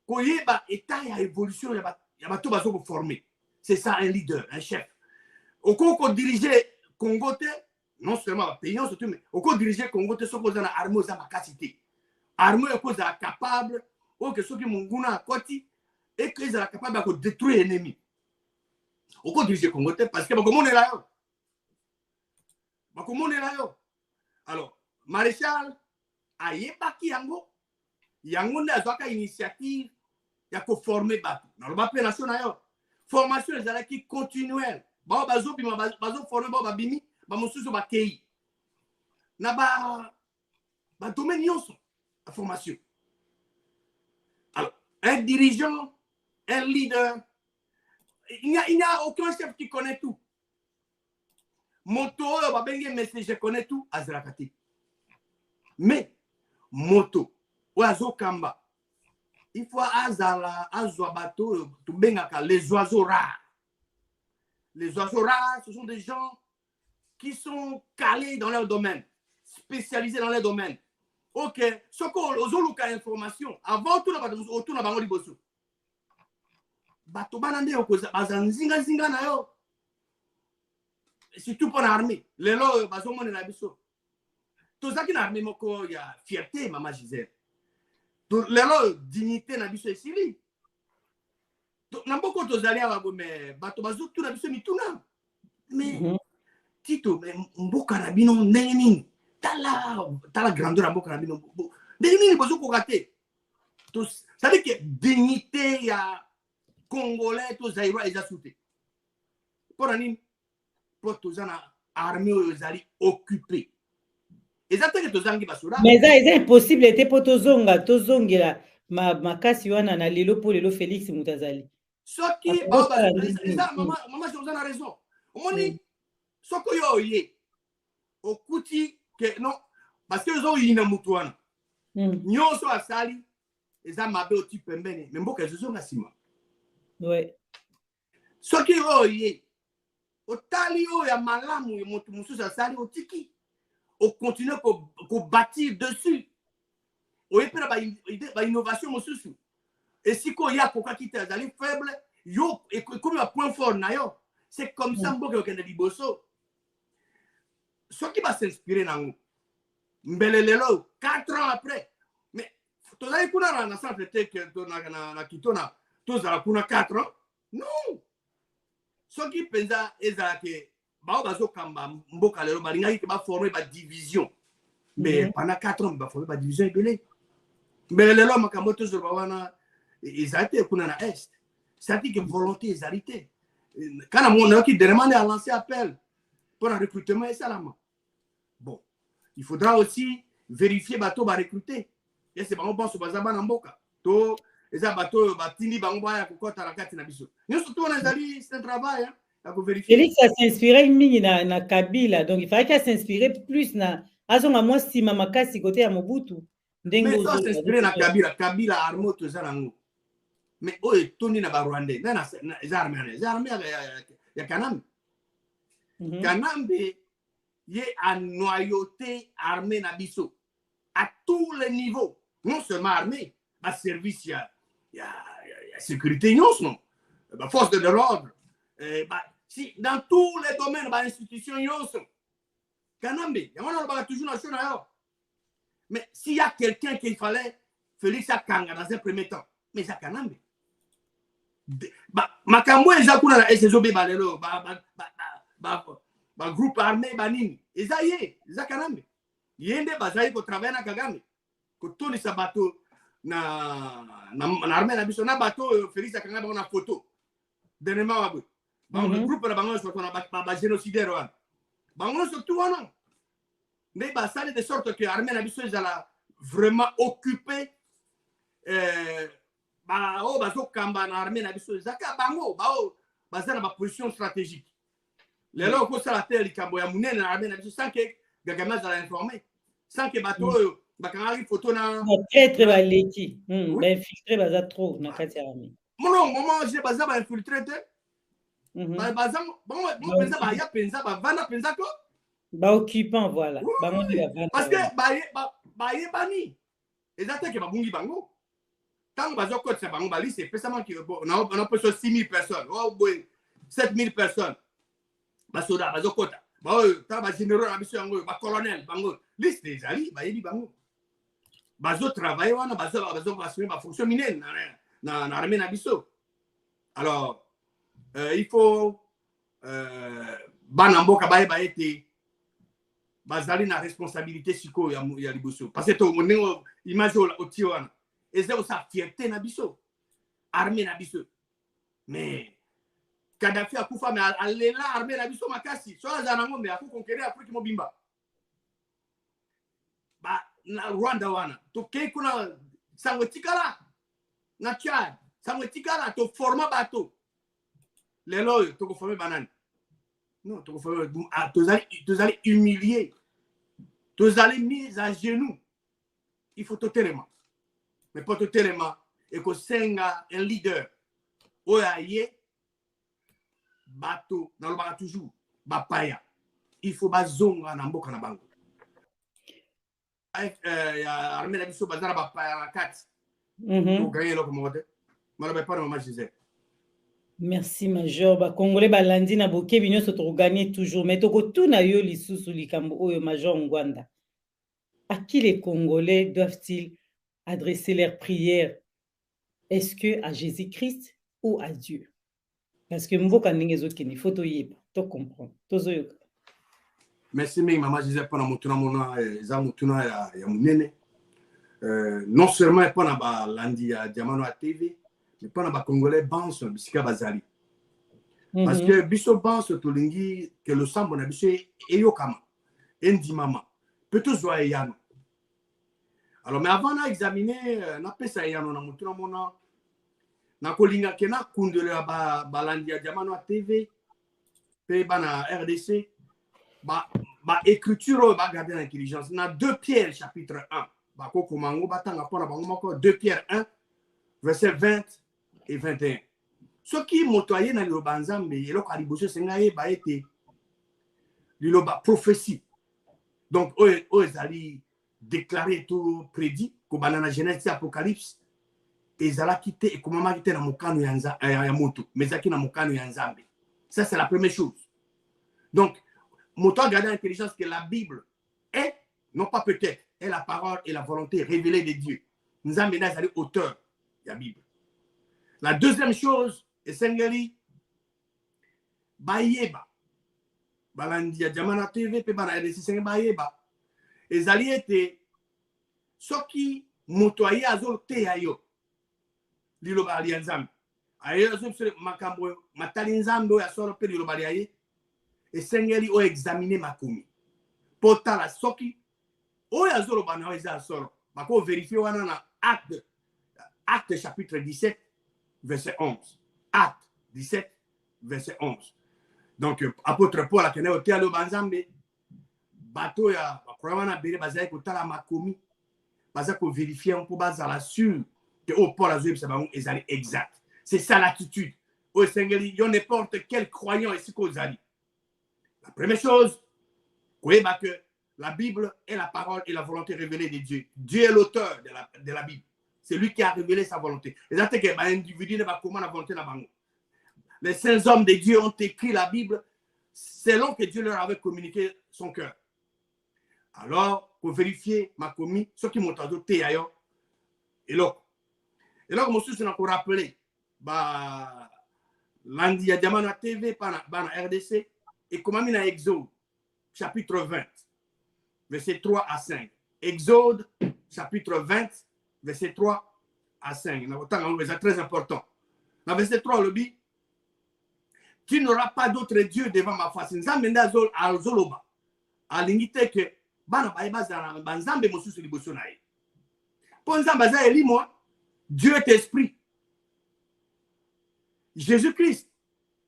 Speaker 4: koyeba état ya évolution ya bato bazo ko former. C'est ça un leader, un chef. Oko diriger Congo te non seulement pays surtout mais oko diriger Congo te soko za na armée za makasité. Armée oko za capable o que soki munguna akoti et que za capable de détruire ennemi. Oko diriger Congo te parce que bakomone la yo. Alors maréchal ayebaki yango nde azwaka initiative ya ko former bato. Na loba pe nation na yo. Formation ezalaki continuelle. Ba bazo former ba bimi ba mosusu ba kei. Na ba domaine nyonso la formation. Alors, un dirigeant, un leader. Il n'y a aucun chef qui connaît tout. Moto, je connais tout, Azrakati. Mais, moto, oiseau kamba, il faut azala, azoabato, les oiseaux rares. Les oiseaux rares, ce sont des gens qui sont calés dans leur domaine, spécialisés dans leur domaine. Ok, ce qu'on a information, avant tout, autour de Bango Liboso. Bato banande bazanzinga zinga na yo. Surtout pour l'armée. Les lois, bazo mon na biso. Tout ça qui na armée moko ya fierté maman Gisèle. Tout les lois dignité na biso esili. Na boko to zali aba mais bato bazo tout na biso mituna. Mais Tito mais mboka na bino ndeni. Tala grandeur na mboka na bino. Ndeni bazo ko rater. Tout ça veut dire que dignité ya Congolais, tous les Zaïrois, ils ont sauté. Pour une armée aux alliés occupés. Exactement que Tozangi Basura.
Speaker 3: Mais ça, c'est impossible. C'était pour Tozonga, ma cassiwana na lelo pour lelo Félix Moutazali.
Speaker 4: Ce qui, maman, je vous en ai raison. On dit, ce que yo au Kouti, que non, parce que ont eu une moutouane. Nyon so asali, ils ont mabé au type mbene, mais bon que je suis un asima.
Speaker 3: Ouais.
Speaker 4: Ce qui est au talio ya malamu musu sali au tiki au continuer ko bâtir dessus au epera ba innovation mususu et si ko ya ko kakite azali faible yo et comme un point fort na yo c'est comme ça mboka okende liboso ce qui va s'inspirer na nous mbelelelo 4 ans après mais tozali kuna na centre tech na kitona tozala kuna 4 ans non ce qui pensa ezalake bao bazokamba mboka lelo balingaki ba former ba division mais pendant 4 ans ba former ba division ebele mais lelo makambo tozoba wana ezalite kuna na est c'est-à-dire que volonté ezalite kana mona qui demande à lancer appel pour un recrutement et salama bon il faudra aussi vérifier bateau ba recruter et c'est bango pense bazaba na mboka to eza bateau batindi bango ba ya kokota la kati na biso nous surtout on ezali c'est un travail hein.
Speaker 3: Félix a s'inspiré mingi na Kabila, donc il fallait qu'elle s'inspire plus na azonga moi si mama kasi côté ya Mobutu.
Speaker 4: Mais ça s'inspiré na Kabila armo to zanango. Mais oye toni na ba Rwandais, na armée ya Kanambe. Kanambe y a noyauté armée na biso à tous les niveaux, non seulement armée, à service ya sécurité non, force de l'ordre. Si dans tous les domaines, les institutions, Kanambe, toujours national. Mais s'il y a quelqu'un qu'il fallait, Félix Akanga dans un premier temps, mais c'est Kanambe. Makambo et Zakuna, SSOB, groupe armé, Banini, et Zaye, Zakanambe. Yende, Bazaï, pour travailler à Kagame, pour tous les bateaux, na armée, na bateau, Félix Akanga, on a photo. Dernièrement, le groupe de Bango sur un génocidaire. Bango surtout, non. Mais ça de sorte que l'armée nabisseuse a vraiment occupé. L'armée nabisseuse a Bango, dans ma position stratégique. Les gens qui sont à la terre, ils ont mené l'armée nabisseuse sans que Gagama a informé. Sans que bateau, Bakangari photo na.
Speaker 3: Très très baléki. Infiltré baza trop na kati ya armée.
Speaker 4: Mon moment j'ai baza ba infiltré.
Speaker 3: Occupant, voilà.
Speaker 4: Parce que bani exactement que babungi bango tant bazoko c'est bango bali c'est précisément que on a peut 6000 personnes oh boy 7000 personnes basoda bazokota tant ba généraux na biso yango ba colonel bango liste des ali ba yebi bango bazo travailler wana bazo assurer ba fonction minene na armée na biso alors il faut banamboka ba été bazali na responsabilité siko ya liboso parce que to monengo image au tiwana et c'est sa fierté na biso armée na biso mais Kadhafi akufa mais alela armée na biso makasi so za na ngombe aku conquérir Afrique mobimba ba na Rwanda wana to ke kuna sango tikala na Tchad Ça me dit que tu formes bateau. Les lois, tu formes banane. Non, tu allais humilier. Tu allais mis à genoux. Il faut totalement. Mais pas totalement. Et que c'est un leader. Oyaye, bateau, dans le bar toujours, bapaya. Il faut bazonga na mboka na bango. Armée la biso bazara bapaya la 4. Pour gagner le commode. Malabé pas maman Gisèle.
Speaker 3: Merci Major. Ba Congolais balandi na boke binyo so to gagner toujours. Mais toko tout na yo lisusu likambo oyo Major Ngwanda. À qui les Congolais doivent-ils adresser leurs prières? Est-ce que à Jésus-Christ ou à Dieu? Parce que mboka ndenge kini photo yeba, to comprendre. Tozo yoka.
Speaker 4: Merci maman Gisèle pour motuna mona za motuna ya munene. Non seulement pour na landi ya Diamano à TV, mais pour na Congolais banso bisika bazali. Parce que biso banso tolingi que le sambo na biso eyokama. Endi mama. Peut-être zoa yano. Alors mais avant d'examiner na pesa yano na motuna mona na kolinga kena kundele ba landi ya Diamano à TV pe bana RDC ba écriture ba garder l'intelligence na 2 Pierre chapitre 1 ba ko komango batanga pona bango moko 2 Pierre 1 verset 20 et 21 ce qui motoyer na liloba nzambe eloko aliboso sengaye ba ete liloba prophétie donc ezali déclaré tout prédit ko banana Genèse Apocalypse ezala kite et komama kite na mokano ya moto mais zaki na mokano ya nzambe. Ça c'est la première chose. Donc moto a gardé l'intelligence que la Bible est, non pas peut-être, est la parole et la volonté révélée de Dieu. Nous avons été auteur de la Bible. La deuxième chose, est Sengeli, Bayeba, Balandi ya Diamana TV, pe bana RDC Sengeli Bayeba, et Zali était, ce qui motoye azol te ayo, lilo bali nzambe. Ayo azol makambo matali nzambe ya solo pe lilo bali aye. Et Seigneur a examiné ma commis. Pourtant, la soki, o ya zolo bana eza solo. Bako vérifier wana na acte chapitre 17 verset 11. Acte 17 verset 11. Donc apôtre Paul a kene otia lo banzambe bato ya bakwana bere bazai kotala ma commis. Baza ko vérifier on pour bazala sûr que au Paul a zeb sabon ezali exact. C'est ça l'attitude. O Seigneur, yo n'importe quel croyant ici kozali. La première chose, que la Bible est la parole et la volonté révélée de Dieu. Dieu est l'auteur de la Bible. C'est lui qui a révélé sa volonté. Les saints hommes de Dieu ont écrit la Bible selon que Dieu leur avait communiqué son cœur. Alors, pour vérifier ma commis, ce qui m'ont adopté ailleurs, et là, je suis encore rappelé, lundi à Diamana TV, par RDC, et comme on a Exode, chapitre 20, verset 3 à 5. Exode, chapitre 20, verset 3 à 5. C'est très important. Dans verset 3, le dit, tu n'auras pas d'autre Dieu devant ma face. Nous avons dit à Zoloba, à l'unité que, Dieu est esprit. Jésus-Christ,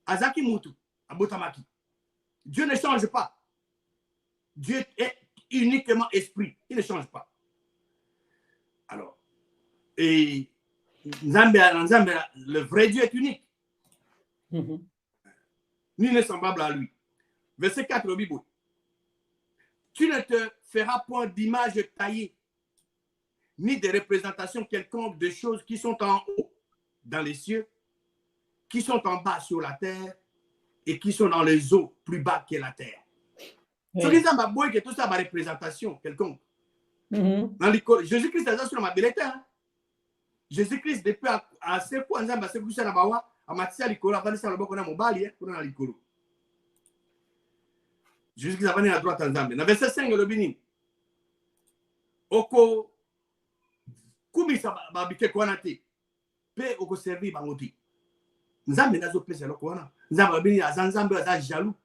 Speaker 4: Azaki Moutou, Abotamaki. Dieu ne change pas. Dieu est uniquement esprit. Il ne change pas. Alors, et le vrai Dieu est unique. Nul n'est semblable à lui. Verset 4, le Bible. Tu ne te feras point d'image taillée, ni de représentation quelconque de choses qui sont en haut dans les cieux, qui sont en bas sur la terre, et qui sont dans les eaux plus bas que la terre. Ce qui est que tout ça, ma représentation quelconque. Jésus-Christ est sur ma bulletin. Jésus-Christ, depuis à ce point, à ce que ça n'a pas à Matia Licolo, à Vanessa Lobo, on a mon bali, on a Licolo. Jésus-Christ a venu à droite en Zambie. Dans verset 5, le Bénin. Oko, Kumi sa babike kwanate, pe oko servi bangoti. Nzambe nazo pesa loko wana. Nzambe bini azanzambe aza jaloux.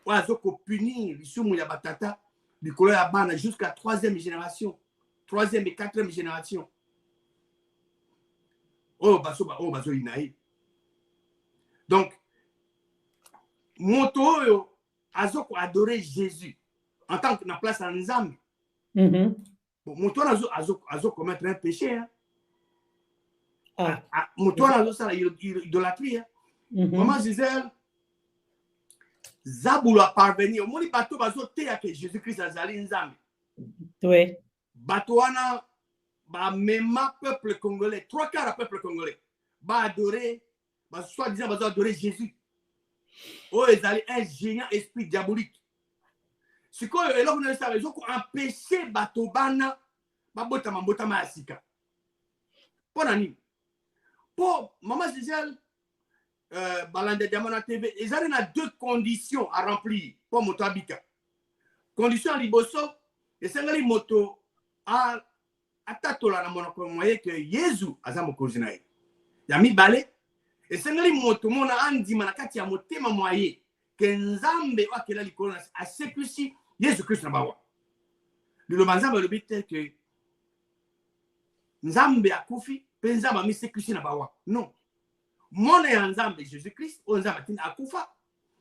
Speaker 4: Wa azoko punir lisumu ya batata likolo ya bana jusqu'à 3e génération, 3e et 4e génération. Oh, baso inaï. Donc, moto azoko adorer Jésus en tant que na place en Nzambe. Bon, moto azo commettre un péché. Hein. Moto azo ça idolâtrie. Hein. Maman Gisèle, Zaboulou a parvenu. Au moni bateau bazo te que Jésus-Christ azali Nzambe.
Speaker 3: Oui.
Speaker 4: Bateau ana ba même peuple congolais, 3/4 peuple congolais, ba adorer, ba soi-disant bazo adorer Jésus. Oh, ils allaient un géant esprit diabolique. Ce qu'on est là, on a raison qu'on empêcher bateau bana, botama asika. Pour nani? Pour maman Gisèle, Balande Diamana TV, ils avaient deux conditions à remplir pour moto abika. Condition liboso, et c'est là moto à tatola na monoko moyen que Jésus azamo kozinaï. Yami balé. Et c'est là moto mona andi manakati ya motema moyen que Nzambe wa kela likolo a sécusi Jésus Christ na bawa. Le manzamba le but est que Nzambe akufi, pe Nzamba mi sécusi na bawa. Non. Mona ya Nzambe Jésus Christ, o Nzamba tin akufa.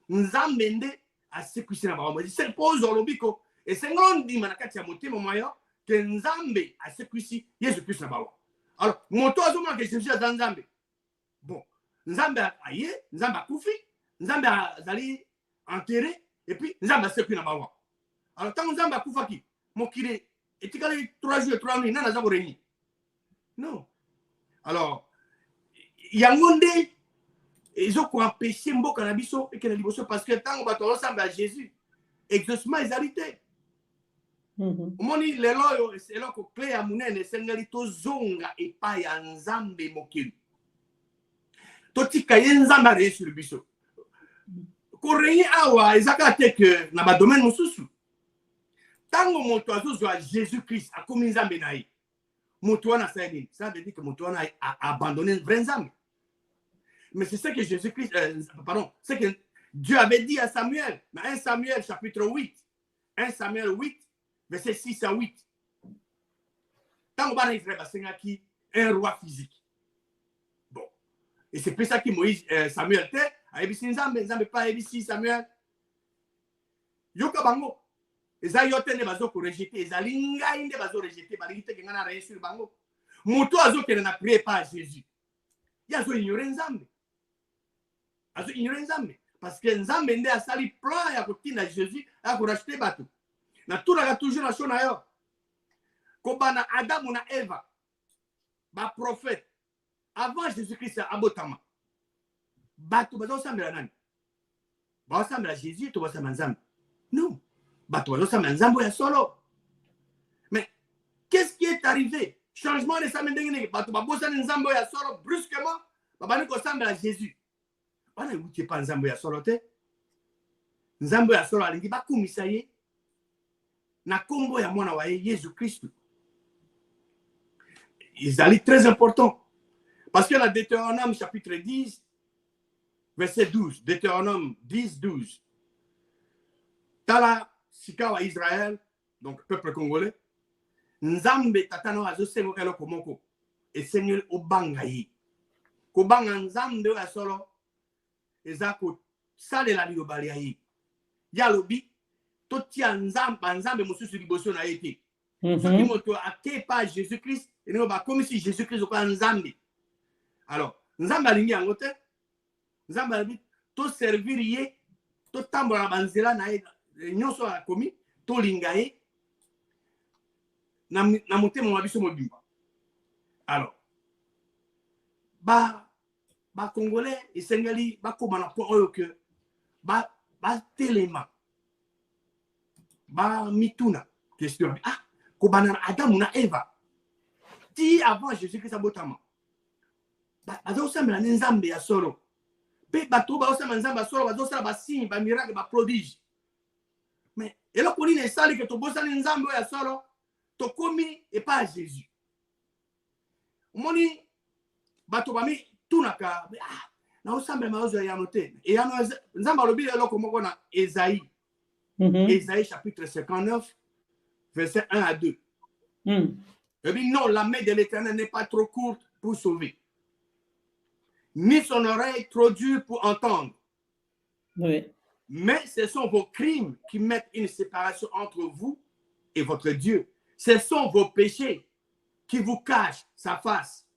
Speaker 4: Nzambe nde a sécusi na bawa. C'est pose au lobiko et c'est ngondi manakati ya motema moyen que Nzambe a sécusi Jésus Christ na bawa. Alors, moto azoma que Jésus a dans Nzambe. Bon. Nzambe aye, Nzambe akufi, Nzambe azali enterré, et puis Nzambe asepi na bawa. Alors, tant Nzambe akufa ki, mokile, et tu as 3 jours, 3 nuits, nana zabo reni. Non. Alors, yangonde, ils ont empêché mboka na biso, et que na liboso, parce que tant on va ensemble à Jésus, exaucement exalité. Moni lelo, c'est là que clé à mounene, c'est ngalito zonga et pa ya Nzambe mokile. Totika yenzamba re sur biso. Koreyi awa ezaka te que na ba domaine mususu. Tango moto azozo a Jésus-Christ a komi Nzambe na ye. Moto wana saini, ça veut dire que moto wana a abandonné le vrai Nzambe. Mais c'est ce que Jésus-Christ c'est que Dieu avait dit à Samuel, dans 1 Samuel chapitre 8. 1 Samuel 8 verset 6 à 8. Tango bana Israël basengaki un roi physique. Et c'est pour ça que Moïse, Samuel te, a ebisi Nzambe pas ebisi Samuel. Yoka bango. Eza yote ne bazo ko rejeter, eza linga inde bazo rejeter, balingi te ngana ra sur bango. Moto azo kene na prier pas Jésus. Ya zo ignorer Nzambe. Azo ignorer Nzambe parce que Nzambe nde asali plan ya kotina Jésus a ko racheter bato. Na tula toujours na shona yo. Ko bana Adam na Eva. Ba prophète. Avant Jésus-Christ à Abotama, bato bazo sambela nani? Ba sambela Jésus to ba sambela Nzambe. Non. Bato bazo sambela Nzambe ya solo. Mais qu'est-ce qui est arrivé? Changement de Nzambe ndenge bato ba bosana Nzambe ya solo brusquement, ba bani ko sambela Jésus. Bana wuti pa Nzambe ya solo te. Nzambe ya solo alingi ba kumisa ye na kombo ya mwana wa Jésus-Christ. Ils allaient très important. Parce que la Deutéronome chapitre 10, verset 12, Deutéronome 10, 12. Tala sikawa Israël, donc peuple congolais, Nzambe tatano azo sengo kelo komoko, et seigneur obanga yi. Kobanga Nzambe ya solo, ezako sale la liobali ya yi. Ya lobi, totia Nzambe mususu liboso na yete. Soki moto ake pa Jésus-Christ, et nous ba comme si Jésus-Christ oka Nzambe. Alors, Nzambe alingi yango te. Nzambe ali to servir ye, to tambola banzela na ye, nyonso akomi, to linga ye na motema na biso mobimba. Alors, ba congolais esengeli ba koma na point oyo que ba telema. Ba mituna question. Ah, ko banana Adam na Eva. Ti avant Jésus-Christ abotama. Bazo sambela Nzambe ya solo. Pe bato ba osama Nzambe ya solo, bazo sala ba signe, ba miracle, ba prodige. Mais eloko nini esali ke to bosala Nzambe ya solo, to komi et pas Jésus. Moni bato ba mi tunaka, na osamba maozo ya note. Et ya Nzambe lobi eloko moko na Esaïe. Esaïe chapitre 59 verset 1 à 2. Et bien non, la main de l'Éternel n'est pas trop courte pour sauver. ni son oreille trop dure pour entendre.
Speaker 3: Oui.
Speaker 4: Mais ce sont vos crimes qui mettent une séparation entre vous et votre Dieu. Ce sont vos péchés qui vous cachent sa face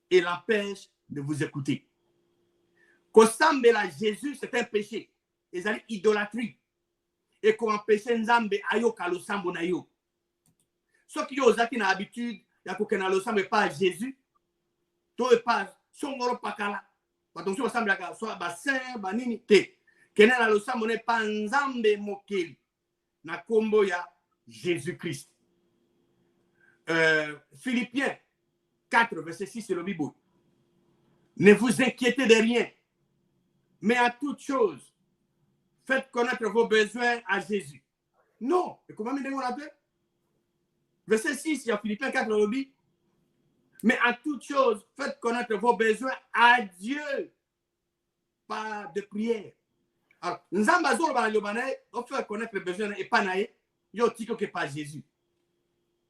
Speaker 4: et l'empêchent de vous écouter. Kosambela Jésus, c'est un péché. Ils ont idolâtrie. Et qu'on empêche Nzambe ayo kalosambo na yo. Ce qui ont l'habitude, il y a qu'aucun alosambe pas Jésus. Toi et pas son gros pakala. Attention, on semble soit bassin, banini te. Kena alosambo n'est pas Nzambe mokeli. Na kombo ya Jésus-Christ. Philippiens 4, verset 6, c'est le Bible. Ne vous inquiétez de rien, mais à toute chose, faites connaître vos besoins à Jésus. Non, et comment on l'appelle? Verset 6, il y a Philippiens 4, le Bible. Mais à toute chose, faites connaître vos besoins à Dieu, pas de prière. Alors, nous avons fait connaître les besoins et pas naïe, il y a que pas Jésus.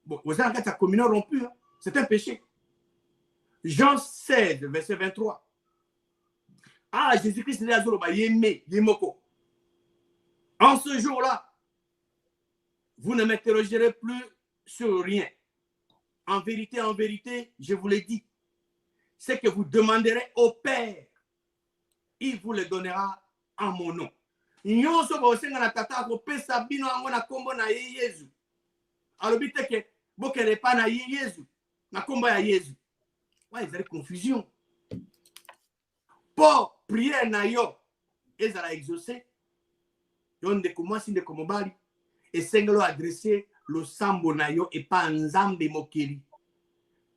Speaker 4: Bon, vous avez la communion rompue, hein? C'est un péché. Jean 16, verset 23. Ah, Jésus-Christ, il est aimé, Yemoko. En ce jour-là, vous ne m'interrogerez plus sur rien. En vérité, je vous l'ai dit, c'est que vous demanderez au Père, il vous le donnera en mon nom. Nyonso ba osenga na tata ko pesa bino ango na kombo na Yesu. Alobi teke bokere pa na Yesu na kombo ya Yesu. Ouais, ils ont confusion. Pour prier na yo, ils ont exaucé. Yon de comment si de comme bali et sengelo adresser le sambo na yo et pas nzambe mokeli.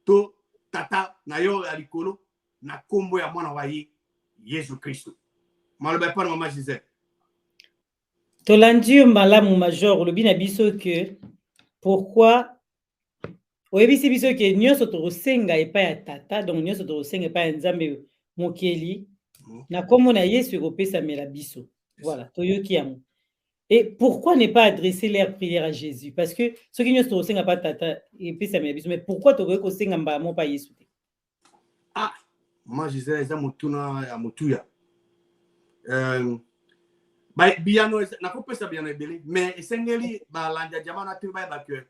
Speaker 4: To tata na yo ya likolo na kombo ya mwana wa Yesu Kristo. Maloba pa maman Gisèle.
Speaker 3: Tolandi malamu major lobi na biso que pourquoi oyebisi biso ke nyonso tokosenga epai ya tata donc nyonso tokosenga epai ya nzambe mokeli na kombo na Yesu ekopesamela biso. Voilà, toyoki yango. Et pourquoi ne pas adresser leur prière à Jésus? Parce que ceux qui ne sont pas pas tata et puis ça me dit mais pourquoi tu veux senga mbamo pas Yesu?
Speaker 4: Ah, moi je disais ça mutuna ya mutuya. Ba biano na ko pesa biano belé mais esengeli ba lanja jamana tu ba que.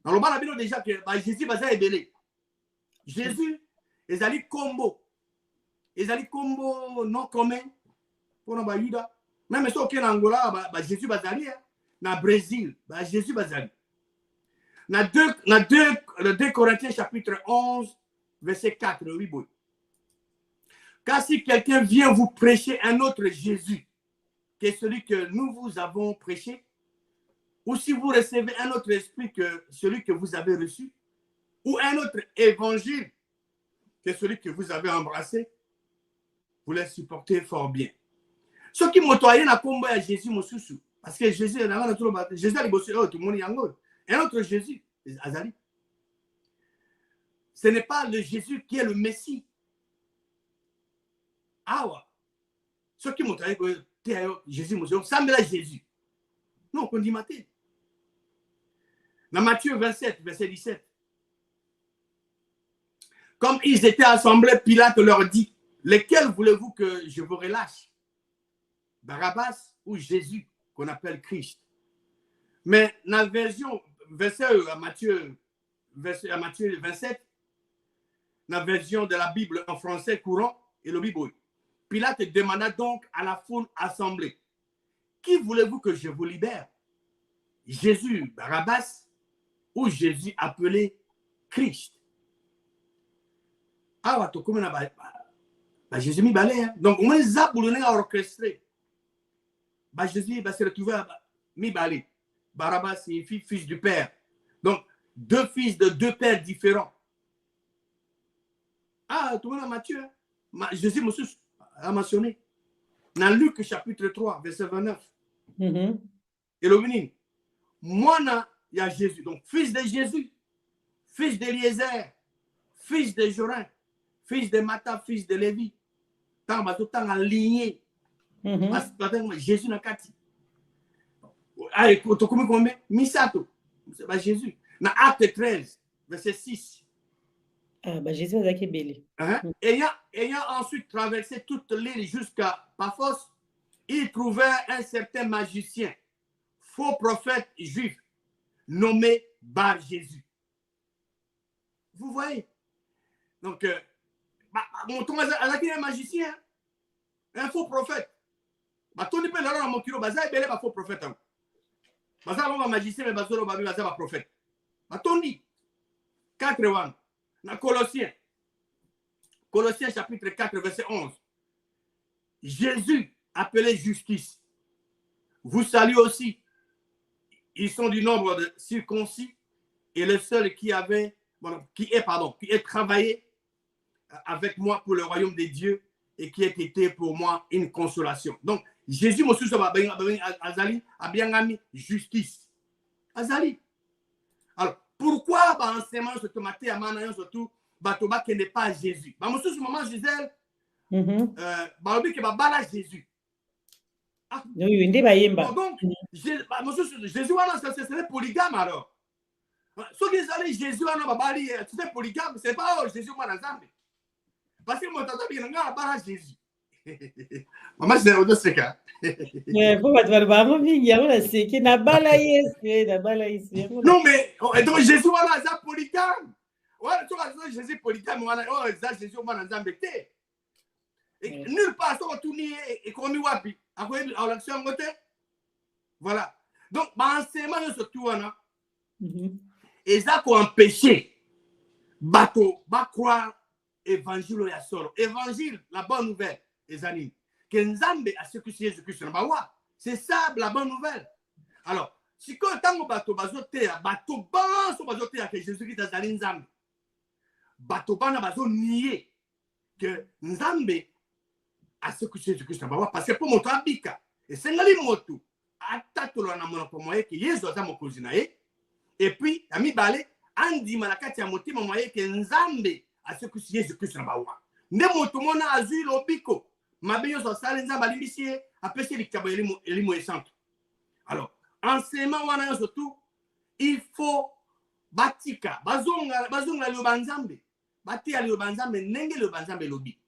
Speaker 4: Alors ba bino déjà que ba Jésus ba za belé. Jésus ezali combo. Ezali combo non commun pour na ba Yuda. Même si au Angola, Jésus bazali, na Brésil, Jésus bazali. Na 2 Corinthiens chapitre 11, verset 4, oui, bon. Car si quelqu'un vient vous prêcher un autre Jésus, que celui que nous vous avons prêché, ou si vous recevez un autre esprit que celui que vous avez reçu, ou un autre évangile que celui que vous avez embrassé, vous les supportez fort bien. Ce qui m'autoyait na combo à Jésus mosusu parce que Jésus a bossé tout le monde yango un autre Jésus azali. Ce n'est pas le Jésus qui est le Messie. Ah ouais. Ce qui m'autoyait que Jésus mosusu ça me Jésus. Non, on dit maté. Dans Matthieu 27 verset 17. Comme ils étaient assemblés, Pilate leur dit: lesquels voulez-vous que je vous relâche? Barabbas ou Jésus, qu'on appelle Christ. Mais dans la version, verset à Matthieu 27, dans la version de la Bible en français courant, et le Bible, Pilate demanda donc à la foule assemblée: qui voulez-vous que je vous libère? Jésus, Barabbas ou Jésus appelé Christ? Ah, tu comme Jésus mi balé. Donc, on les a boulonnés à orchestrer. Jésus va se retrouver à mi-balé. Barabbas signifie fils du père. Donc, deux fils de deux pères différents. Ah, tout le monde a Matthieu. Jésus a mentionné. Dans Luc chapitre 3, verset 29. Et le bénin. Moi, il y a Jésus. Donc, fils de Jésus, fils d'Éliezer, fils de Jorin, fils de Mata, fils de Lévi. Tant en lignée. Jésus n'a kati. Allez, tu connais combien? Misato. C'est pas Jésus. Dans Acte 13, verset 6.
Speaker 3: Ah, bah Jésus a belé.
Speaker 4: Ayant ensuite traversé toute l'île jusqu'à Paphos, il trouvait un certain magicien, faux prophète juif, nommé Bar Jésus. Vous voyez? Donc, mon ton est un magicien, un faux prophète. Ton peut là dans mon kilo, baza est belé un faux prophète. Baza un magicien, mais baza un prophète. Ton dit 4 1 dans Colossiens chapitre 4 verset 11. Jésus appelé justice. Vous saluez aussi. Ils sont du nombre de circoncis et le seul qui est travaillé avec moi pour le royaume des dieux et qui a été pour moi une consolation. Donc, Jésus m'a dit Azali a bien ami justice. Azali. Alors, pourquoi enseignement ce tomate à manayon surtout batoba qui n'est pas Jésus? Moi ce moment Gisèle balobi que bala Jésus.
Speaker 3: Oui,
Speaker 4: donc Jésus wana c'est polygame alors. Ceux qui allaient Jésus wana babali c'est polygame, c'est pas Jésus moi nzambe. Parce que moi tata bien nga bala Jésus. Maman c'est autre c'est cas.
Speaker 3: Faut pas te voir maman vingi on c'est que na bala Yesu.
Speaker 4: Non mais donc Jésus wana za polygame. Ouais, tu vois Jésus polygame wana za Jésus moi nzambe té. Nulle part on tourne et comme wapi à l'action côté. Voilà. Donc enseignement surtout wana. Et ça qu'on empêcher bateau ba croire évangile ya solo. Évangile la bonne nouvelle les amis. Que Nzambe a ce que Jésus-Christ na bawa. C'est ça la bonne nouvelle. Alors, si quand tango bateau bazote bateau banso bazote que Jésus-Christ a zali Nzambe. Bateau bana bazo nier que Nzambe a ce que Jésus-Christ na bawa parce que pour moto abika et c'est ngali moto atatolo na mona pour moye que Yesu aza mokozi na ye. Et puis, ami balé, andi malakati ya motima moye que Nzambe a ce que Jésus-Christ na bawa. Nde moto mona azui lobiko. Mabeyo so sale Nzambe alibisie apesi likabo elimo esante. Alors, enseignement wana surtout, il faut batika, bazonga le banzambe. Batia le banzambe nenge le banzambe lobi.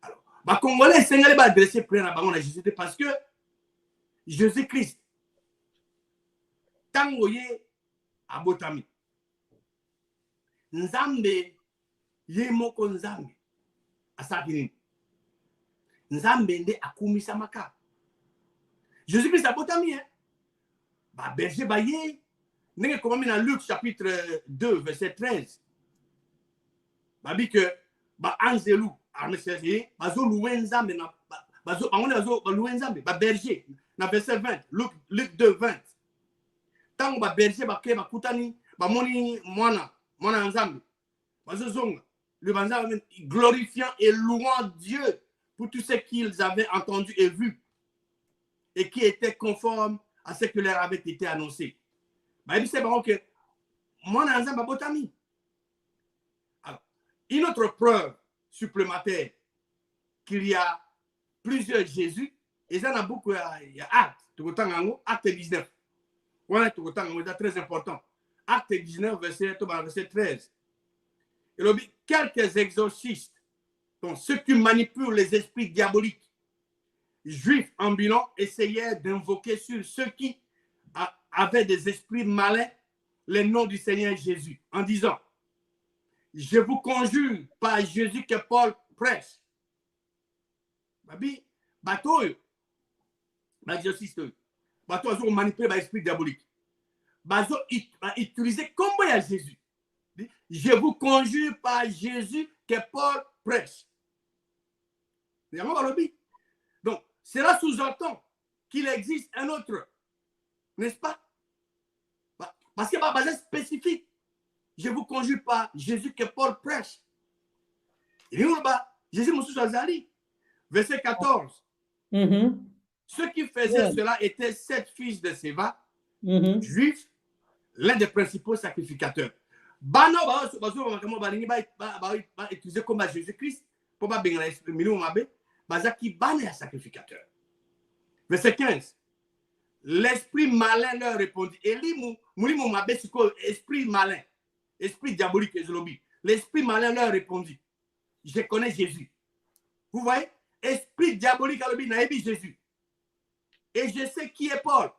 Speaker 4: Alors, ba Congolais sengale ba adresser prière na bango na Jésus parce que Jésus-Christ tango ye abotami. Nzambe ye moko Nzambe asakini. Nzambe nde akumisa maka. Jésus-Christ abotami hein. Ba berger ba ye nenge comme dans Luc chapitre 2 verset 13. Ba bi que ba angelou armesé bazo louer Nzambe na bazo louer Nzambe ba berger na verset 20 Luc 2 20. Tango ba berger ba ke ba kutani ba moni mwana Nzambe bazo zonga le banzambe glorifiant et louant Dieu pour tout ce qu'ils avaient entendu et vu et qui était conforme à ce que leur avait été annoncé. Mais c'est bon que mon Nzambe botami. Alors, une autre preuve supplémentaire qu'il y a plusieurs Jésus, et ça, il y a beaucoup, il y a acte 19. Voilà, c'est très important. Acte 19, verset 13. Et là, quelques exorcistes, donc ceux qui manipulent les esprits diaboliques, juifs ambulants, essayaient d'invoquer sur ceux qui avaient des esprits malins le nom du Seigneur Jésus, en disant: je vous conjure par Jésus que Paul prêche. Babi, bateau, exorciste, bateau, ils ont manipulé l'esprit diabolique. Bateau, utilisé comme il y a Jésus. Je vous conjure par Jésus que Paul prêche. Donc, cela sous-entend qu'il existe un autre, n'est-ce pas? Parce qu'il y a un base spécifique. Je vous conjure par Jésus que Paul prêche. Jésus Moussou Azali, verset 14. Ceux qui faisaient cela étaient 7 fils de Séva, juifs, l'un des principaux sacrificateurs. Bano va utiliser comme Jésus-Christ pour pas bien l'esprit bazaki bane sacrificateur. Verset 15. L'esprit malin leur répondit. Esprit malin, esprit diabolique, L'esprit malin leur répondit, je connais Jésus. Vous voyez, esprit diabolique a dit Jésus. Et je sais qui est Paul.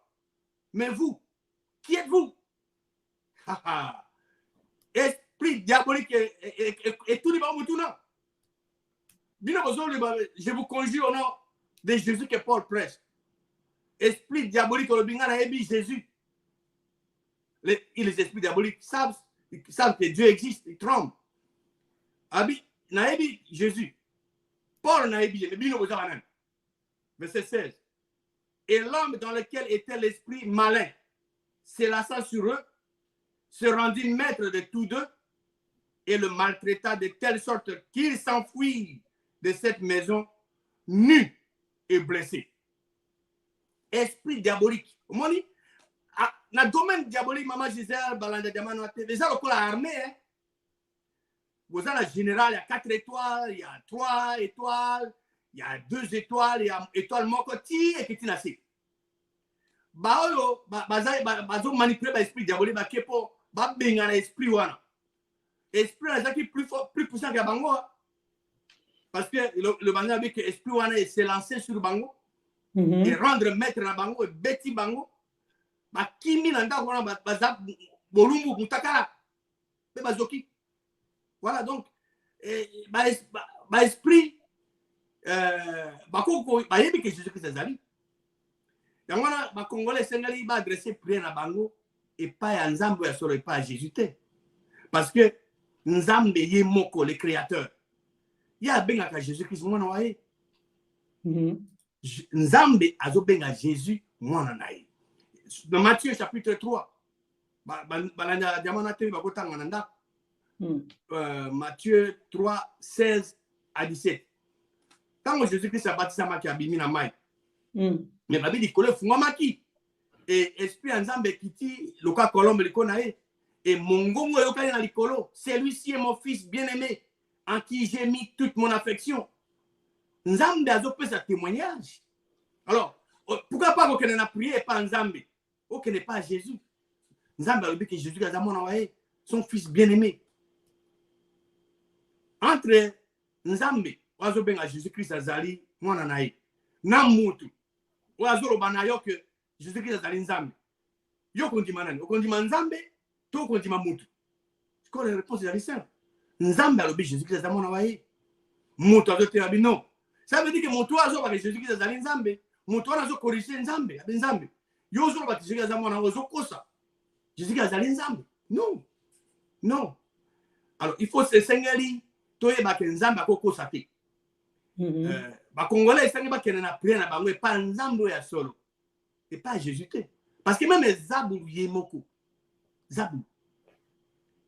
Speaker 4: Mais vous, qui êtes-vous? Esprit diabolique et tout le monde tout non. Je vous conjure au nom de Jésus que Paul prêche. Esprit diabolique au Jésus. Les esprits diaboliques savent que Dieu existe, ils tremblent. Naebi Jésus. Paul Naebi Jésus. Verset 16. Et l'homme dans lequel était l'esprit malin s'élança sur eux, se rendit maître de tous deux et le maltraita de telle sorte qu'il s'enfuit de cette maison nu et blessé. Esprit diabolique. Dans le domaine diabolique, Maman Gisèle, Balanda Diamano, déjà le l'armée. Vous avez la générale, il y a 4 étoiles, il y a 3 étoiles, il y a 2 étoiles, il y a étoile mokoti et qui tinasi. Baolo, bazo manipuler l'esprit diabolique, bakepo, babenga l'esprit wana. Esprit là qui plus fort, plus puissant que bango. Parce que le bango avec que esprit wana s'est lancé sur bango et rendre maître na bango et beti bango. Ba kimi nanda wana baza bolumbu mutakala. Be bazoki. Voilà donc ba esprit bakoko ba yebi que Jésus Christ azali. Yangwana ba congolais sengali ba adresser prière na bango et pas à Nzambe ya solo et pas à Jésus te. Parce que Nzambe ye moko le créateur. Ya benga ka Jésus Christ mwana wae. Nzambe azo benga Jésus mwana nae. Dans Matthieu chapitre 3 balanya jamana te ba kotanga nanda. Matthieu 3 16 à 17. Quand Jésus Christ a baptisé Maki abimi na mai. Mais la Bible dit que funga maki et esprit Nzambe kiti loka kolombe likonae et mongongo yoka na likolo, celui-ci est mon fils bien-aimé en qui j'ai mis toute mon affection. Nzambe a fait sa témoignage. Alors, pourquoi pas qu'on ait prié pas Nzambe? On ne pas Jésus. Nzambe a dit que Jésus a envoyé son fils bien-aimé. Entre Nzambe, oazo benga Jésus-Christ azali mwana nae. Na mutu. Oazo lobana yo que Jésus-Christ azali Nzambe. Yo kondima nani? Okondima Nzambe, to kondima mutu. C'est quoi la réponse de la simple? Nzambe a dit Jésus-Christ azali mwana nae. Mutu azo te abi non. Ça veut dire que mutu azo ba Jésus-Christ azali Nzambe. Mutu azo corriger Nzambe, abi Nzambe. Yo zo ba Jésus-Christ azali mwana ozo kosa. Jésus-Christ azali Nzambe. Non. Non. Alors, il faut se sengali toye ba Nzambe akokosa te. Ba Congolais sengi ba kena na prière na bango et pas Nzambe ya solo. Et pas Jésus te. Parce que même Zabou yemoko. Zabou.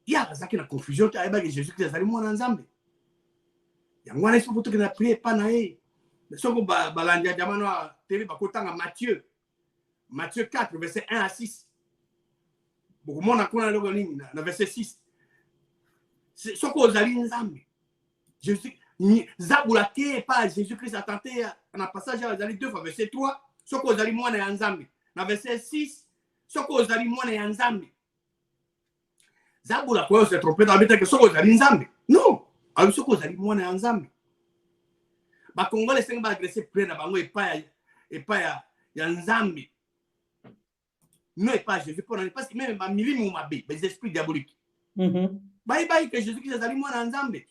Speaker 4: Il y a une confusion avec Jésus-Christ azali mwana Nzambe. Yangwana il faut que na prière pas na ye. Soko balanja jamano télé ba kotanga Matthieu. Matthieu 4 verset 1 à 6. Beaucoup monde a kona logo nini na verset 6. Soko ozali Nzambe. Jésus Zabula ke pas Jésus-Christ a tenté en passage à Azali 2 verset 3. Soko ozali mwana ya Nzambe. Na verset 6. Soko ozali mwana ya Nzambe. Zabula quoi se tromper dans le que soko ozali Nzambe. Non. Alors soko ozali mwana ya Nzambe. Ba Congolais sengi ba agresser prière na bango et pas ya Nzambe. Non et pas Jésus parce que même ma milimu mabe les esprits diaboliques. Bye que Jésus Christ azali mwana Nzambe.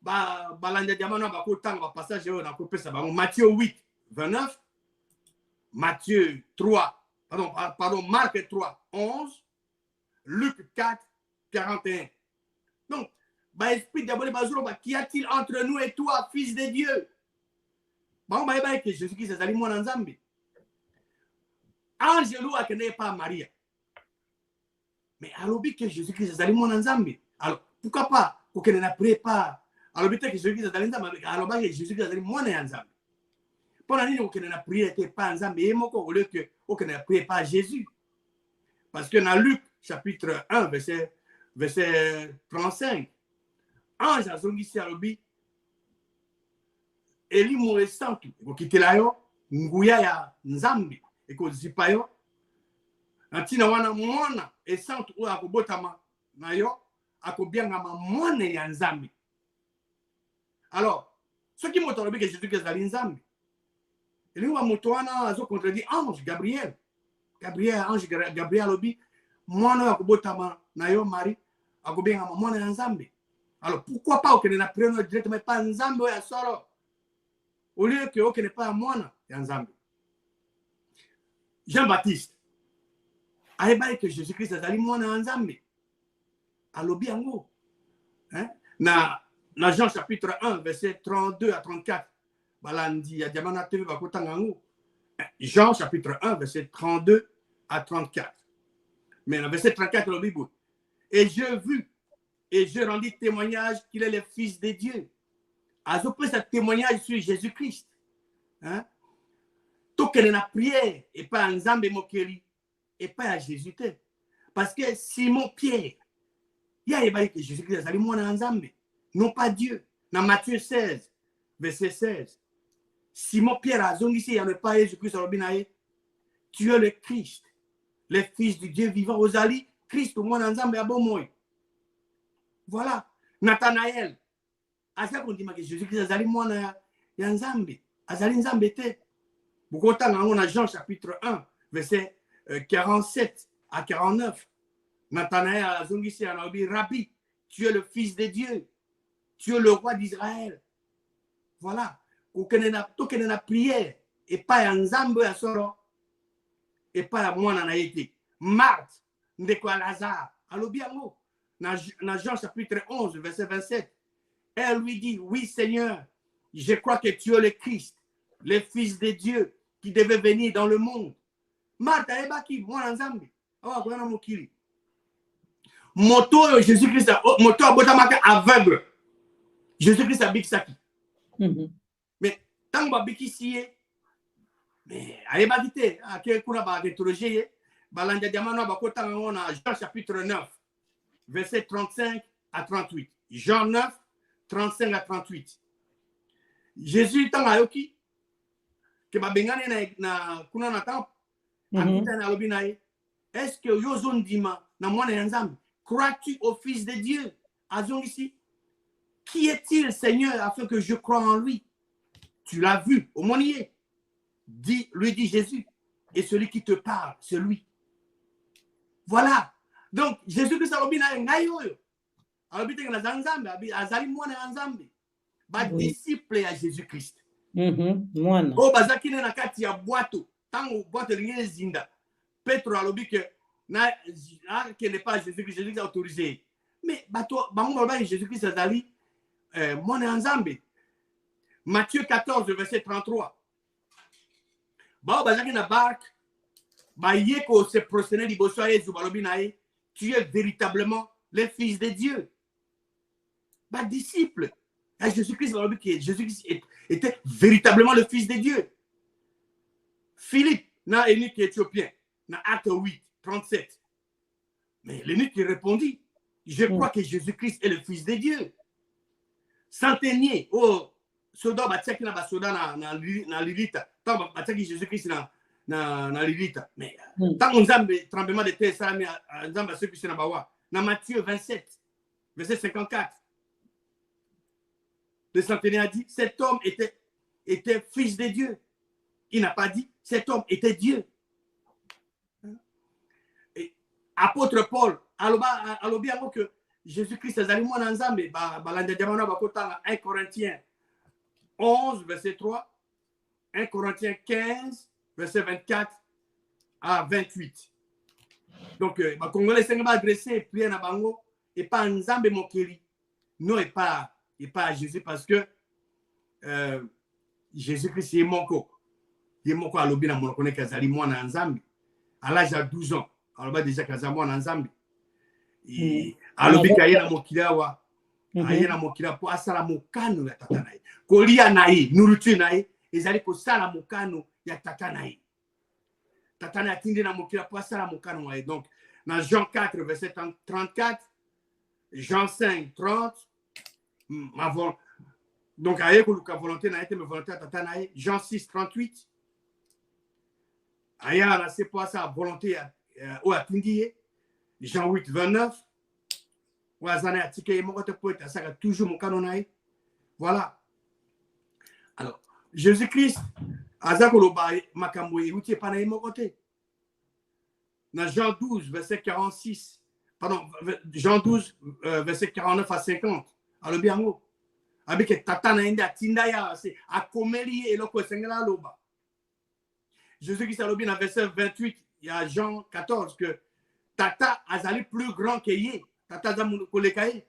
Speaker 4: Balanda diamano ba ko tanga ba passage na ko pesa bango Matthieu 8 29 Matthieu 3 pardon Marc 3 11 Luc 4 41. Donc esprit diabolique bazuro ba qu'y a-t-il entre nous et toi fils de Dieu? Bye que Jésus Christ azali mwana Nzambe. Angelo a n'est pas Maria. Mais alors que Jésus Christ azali mwana Nzambe. Alors pourquoi pas pour que ne priez pas? Alors que Jésus Christ azali Nzambe. Alors que Jésus Christ azali mwana Nzambe. Pendant nini que ne priez pas Nzambe et moko au lieu que ne priez pas Jésus. Parce que dans Luc chapitre 1 verset 35 ange azongisi alobi Eli mo santu ko kitela yo nguya ya Nzambe et ko zipa yo ntina wana mwana e santu o akobotama na yo akobiangama mwana ya nzambe. Alors, ce qui m'a trouvé que Jésus-Christ est nzambe. Et lui, Moutouana a contredit ange Gabriel. Ange Gabriel lobi mwana ya kobotama na yo Marie akobiangama mwana ya nzambe. Alors, pourquoi pas okene na prendre directement pas nzambe ya soro? Au lieu que okene pas mwana ya nzambe. Jean-Baptiste ayebaye que Jésus-Christ azali mwana ya nzambe. Alobi yango. Hein? Na Jean chapitre 1 verset 32 à 34. Balandi ya diamana TV bakotanga yango. Jean chapitre 1 verset 32 à 34. Mais le verset 34 le Bible. Et je vis et je rendis témoignage qu'il est le Fils de Dieu. A pris ce témoignage sur Jésus-Christ. Hein? Tout que la prière et pas en Nzambe Mokeli et pas à Jésus. Parce que Simon Pierre, il y a que Jésus-Christ est moi en Nzambe, non pas Dieu. Dans Matthieu 16, verset 16. Simon Pierre a dit ici, il n'y a pas Jésus-Christ à l'obinaï. Tu es le Christ, le Fils du Dieu vivant. Ozali, Christ au moins en Nzambe à bon moi. Voilà. Nathanaël. À ça qu'on dit que Jésus-Christ azali mwana ya nzambe. Azali nzambe te. Beaucoup de temps, on a Jean chapitre 1, verset 47 à 49. Nathanaël a dit, Rabbi, tu es le Fils de Dieu. Tu es le roi d'Israël. Voilà. Tout que na prière et pas ya nzambe ya soro et pas ya mwana na été. Marthe, ndeko Lazare. Alobi yango. Dans Jean chapitre 11, verset 27, elle lui dit, oui Seigneur, je crois que tu es le Christ, le Fils de Dieu qui devait venir dans le monde. Marthe, ebaki, moi nzambe. Awa kuna mokili. Moto Jésus-Christ, moto abotamaka aveugle. Jésus-Christ a bixaki. Mais tant que biki sié, mais ayebaki te, ake kuna ba théologie, balanda diamano ba kota ngona Jean chapitre 9. Verset 35 à 38. Jean 9, 35 à 38. Jésus tanga yoki que ba bengane na kuna na temple. Akita na lobinae. Est-ce que yozon dima na mwana ya nzambe? Crois-tu au Fils de Dieu? Azon ici. Qui est-il, Seigneur, afin que je croie en lui? Tu l'as vu au monnier. Lui dit Jésus. Et celui qui te parle, c'est lui. Voilà. Donc, Jésus-Christ a dit disciple à Jésus-Christ. Oh, bazaki na kati ya boato, tango boato linge zinda. Petro a dit que n'est pas Jésus-Christ, Jésus-Christ a autorisé. Mais Jésus-Christ a dit mon ensemble. Matthieu 14, verset 33. Bah, bazaki na barque, bah yeko se prosterner liboso ya Yesu balobi nae. Tu es véritablement le Fils de Dieu. Bah, disciple. Jésus-Christ était véritablement le Fils de Dieu. Philippe, na eunuque éthiopien, na Acte 8, 37. Mais l'eunuque qui répondit, je crois que Jésus-Christ est le Fils de Dieu. Centenier, oh, soda batiaki na basoda na Lilita. Tant batiaki Jésus-Christ na Lilita. Mais tant on zambe tremblement de terre ça mais zambe ceux qui sont na bawa. Na Matthieu 27 verset 54. Le centenaire a dit cet homme était fils de Dieu. Il n'a pas dit cet homme était Dieu. Et apôtre Paul alobi amo que Jésus-Christ azali mwana nzambe balanda diamana bakotanga 1 Corinthiens 11 verset 3, 1 Corinthiens 15 verset 24 à 28. Donc, les Congolais sont adressés prier na bango et pas nzambe mokeli. Non, et pas à Jésus parce que Jésus-Christ est moko. Il est moko à l'objet na monokone kazali mwana nzambe. À l'âge de 12 ans, alors déjà kazali mwana nzambe. Et à l'objet kayena mokila wa ayena mokila po asala mokano ya tata nae. Kolia nae, nourriture nae, ezali ko sala mokano ya tata nae. Tata nae atindi na mokila po asala mokano nae. Donc dans Jean 4 verset 34, Jean 5 30 donc aye ko luka volonté na été me volonté tata nae. Jean 6 38 aya na se po sa volonté o atindi. Jean 8 29 Wazana atike moko te poeta saka toujours mon canonaï. Voilà. Alors, Jésus-Christ, azakoloba makambo yuti pana moko te. Dans Jean 12, verset 46, pardon, Jean 12, verset 49 à 50, alors bien mot. Avec tata na inde atinda ya c'est a komeli eloko sengela loba. Jésus-Christ a bien dans verset 28, il y a Jean 14 que tata azali plus grand que yé. Tata zamu kolekaye.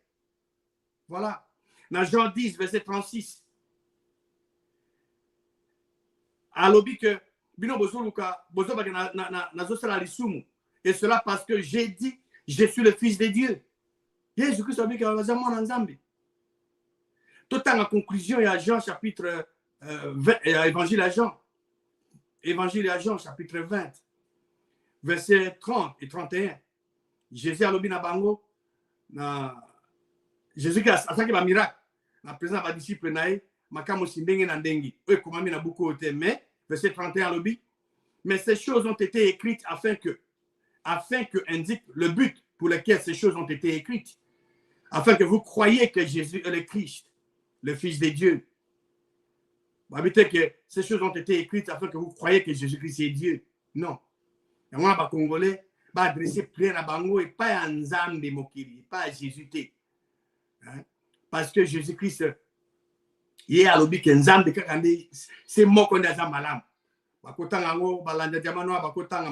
Speaker 4: Voilà. Dans Jean 10, verset 36. Alobi que bino bozoluka bozoba na zosala lisumu. Et cela parce que j'ai dit je suis le fils de Dieu. Jésus-Christ a dit que va zama na Nzambe. Tout en conclusion, il y a Jean chapitre 20, évangile à Jean. Évangile à Jean chapitre 20, versets 30 et 31. Jésus a lobi na bango na Jésus a fait un miracle. Na présent ba disciple nae makamo simbenge na ndengi. Eux comment na beaucoup au mais verset 31 lobi. Mais ces choses ont été écrites afin que indique le but pour lequel ces choses ont été écrites, afin que vous croyiez que Jésus est le Christ, le Fils de Dieu. Vous habitez que ces choses ont été écrites afin que vous croyiez que Jésus-Christ est Dieu. Non. Et moi, les Congolais, va adresser prière à Bango et pas à Nzambe Mokiri, pas à Jésus. Hein? Parce que Jésus-Christ, il est à l'objet que Nzambe, c'est moi qu'on a malam.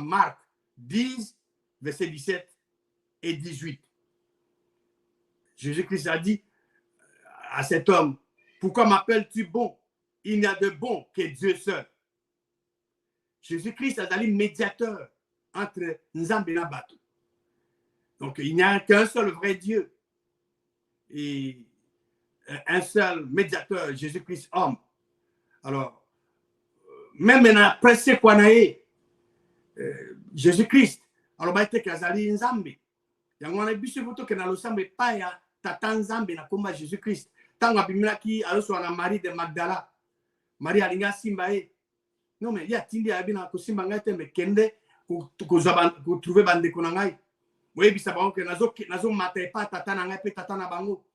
Speaker 4: Marc 10, verset 17 et 18. Jésus-Christ a dit à cet homme, pourquoi m'appelles-tu bon? Il n'y a de bon que Dieu seul. Jésus-Christ a été médiateur entre Nzambe et Nabato. Donc, il n'y a qu'un seul vrai Dieu et un seul médiateur, Jésus-Christ homme. Alors, même après ce qu'on a eu, Jésus-Christ, alors, il y a des Nzambe. Il y a des gens qui ont dit pas ya tata Nzambe na komba Jésus-Christ. Tant que a Marie de Magdala. Marie alinga simba e. Non mais il y a tindi abina ko simba ngate me kende ko trouver bande ko ngai. Oui bisa ba que nazo mata pa tata na ngai pe tata na bango.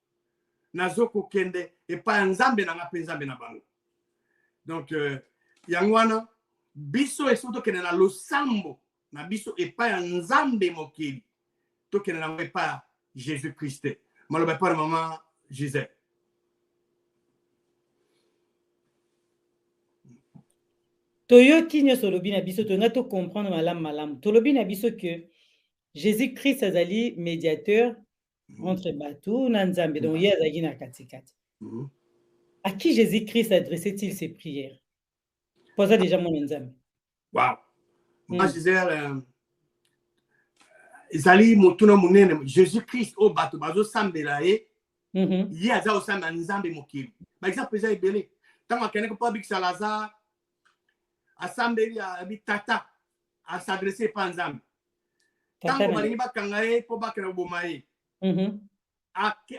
Speaker 4: Nazo ko kende e pa Nzambe na ngai Nzambe na bango. Donc yangwana biso esoto kene na losambo na biso e pa Nzambe mokili. To kene na ngai pa Jésus-Christ. Maloba pa maman Gisèle.
Speaker 3: Toyoki nyonso lobi na biso tonga to comprendre malam. Tolobi na biso que Jésus-Christ azali médiateur entre Batou na Nzambe. Donc il azali na katikati. À qui Jésus-Christ adressait-il ses prières? Posa déjà mon Nzambe.
Speaker 4: Wow. Moi Gisèle ezali motuna munene Jésus-Christ au Batou bazo sambela e. Yi aza osamba Nzambe mokili. Par exemple eza ebele. Tango akene ko pa bikisa Lazare Assemblée tata à s'adresser pas Nzambe. Tant que Marini Bakangae, pour Bakara Bomae.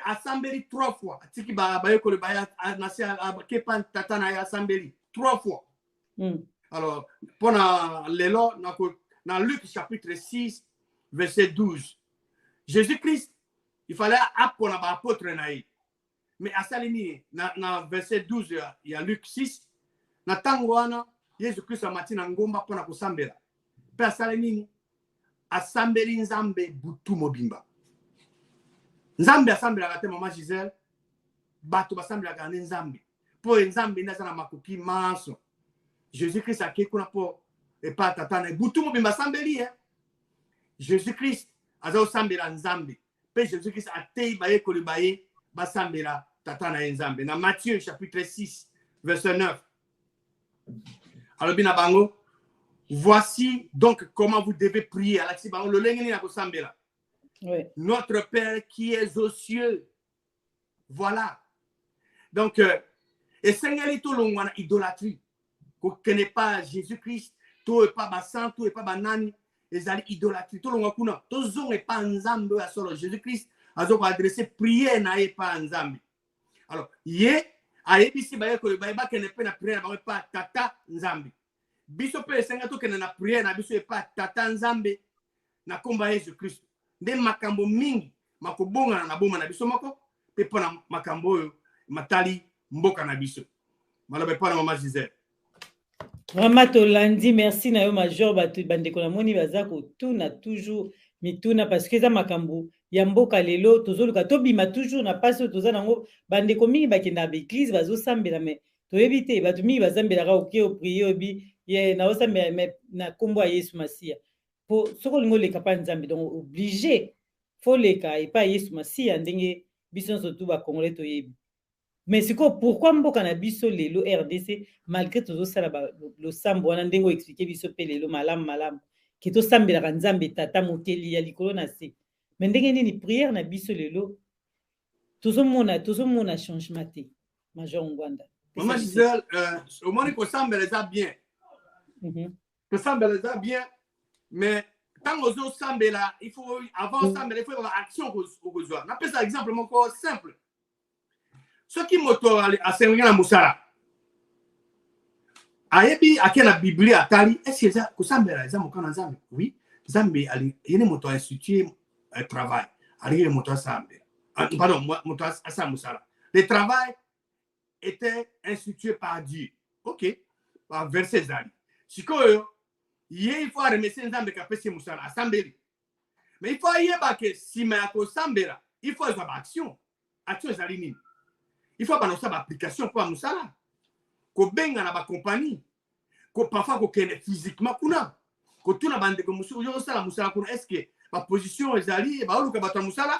Speaker 4: Assemblée 3 fois. Tiki Baye Kolibaya, Nasi Kepan Tata na Assemblée 3 fois. Alors, pendant l'élo, dans Luc chapitre 6, verset 12, Jésus-Christ, il fallait apprendre à l'apôtre Naï. Mais à Salimi, dans verset 12, il y a Luc 6, dans Tangwana, Jésus-Christ a mati na ngomba pona kusambela. Pe asale nini? Asambeli Nzambe butu mobimba. Nzambe asambela kate mama Gisèle. Bato basambela kane Nzambe. Po Nzambe ndaza na makoki manso. Jésus-Christ a kekuna po e pa tatana butu mobimba sambeli Jésus-Christ aza sambela Nzambe. Pe Jésus-Christ a tei baye kolibaye basambela tatana Nzambe. Na Matthieu chapitre 6 verset 9. Alors, Binabango, voici donc comment vous devez prier. Notre Père qui est aux cieux. Voilà. Donc, et Seigneur, tout le monde idolâtrie. Vous ne connaissez pas Jésus-Christ, tout n'est pas Bassan, tout n'est pas Banani, ils ont idolâtrie. Tout le monde connaît. Tout le monde n'est pas Nzambe à solo. Jésus-Christ a adressé prière n'est pas Nzambe. Alors, aebisi baye ko bayeba kene pe na prière ba pa tata Nzambe biso pe senga to kene na prière na biso pa tata Nzambe na komba Jésus Christ nde makambo mingi makobonga na boma na biso moko pe pona makambo oyo matali mboka na biso. Maloba pona mama Gisèle.
Speaker 3: Vraiment tolandi, merci na yo major bato bandeko na moni baza kotuna toujours mituna parce que za makambo ya mboka lelo tozoluka tobima toujours na pasi oyo toza nango bandeko mingi bakenda ba église bazosambela me toyebi te bato mingi bazambelaka oke oprie obi ye naosambela na kombo ya Yesu Masiya po soko olingi oleka pa nzambe donc obligé fo leka epa Yesu Masiya ndenge biso nyonso tu bakongole toyebi. Mais c'est quoi pourquoi mboka na biso lelo RDC malgré tozosala losambo wana ndenge oexplike biso mpe lelo malamu ke tosambelaka nzambe tata mokeli ya likolo na se mais ndenge nini prière na biso lelo tozomona changement te major Ngwanda.
Speaker 4: Maman Gisèle, au moins kosambela eza bien. Kosambela eza bien, mais tant ozo sambela, il faut avant sambela il faut avoir action kozwa. Na pesa exemple moko simple. Ce qui moto a servi na musala. Ayebi akena Biblie atali, est-ce que ça kosambela eza mokana nzambe? Oui, nzambe ali yene moto a institué un travail. Ali yene moto a sambela. Pardon, moto a sa musala. Le travail était institué par Dieu. OK, par verset zali. Sikoyo, il faut remercier nzambe kapesi musala asambeli. Mais il faut yeba que si ma ko sambela, il faut avoir action. Action zali nini? Il faut avoir une application pour nous ça. Ko benga na ba compagnie. Ko parfois ko kene physiquement kuna. Ko tuna bande ko musu yo sala musala kuna est-ce que ma position ezali ba oluka bata musala?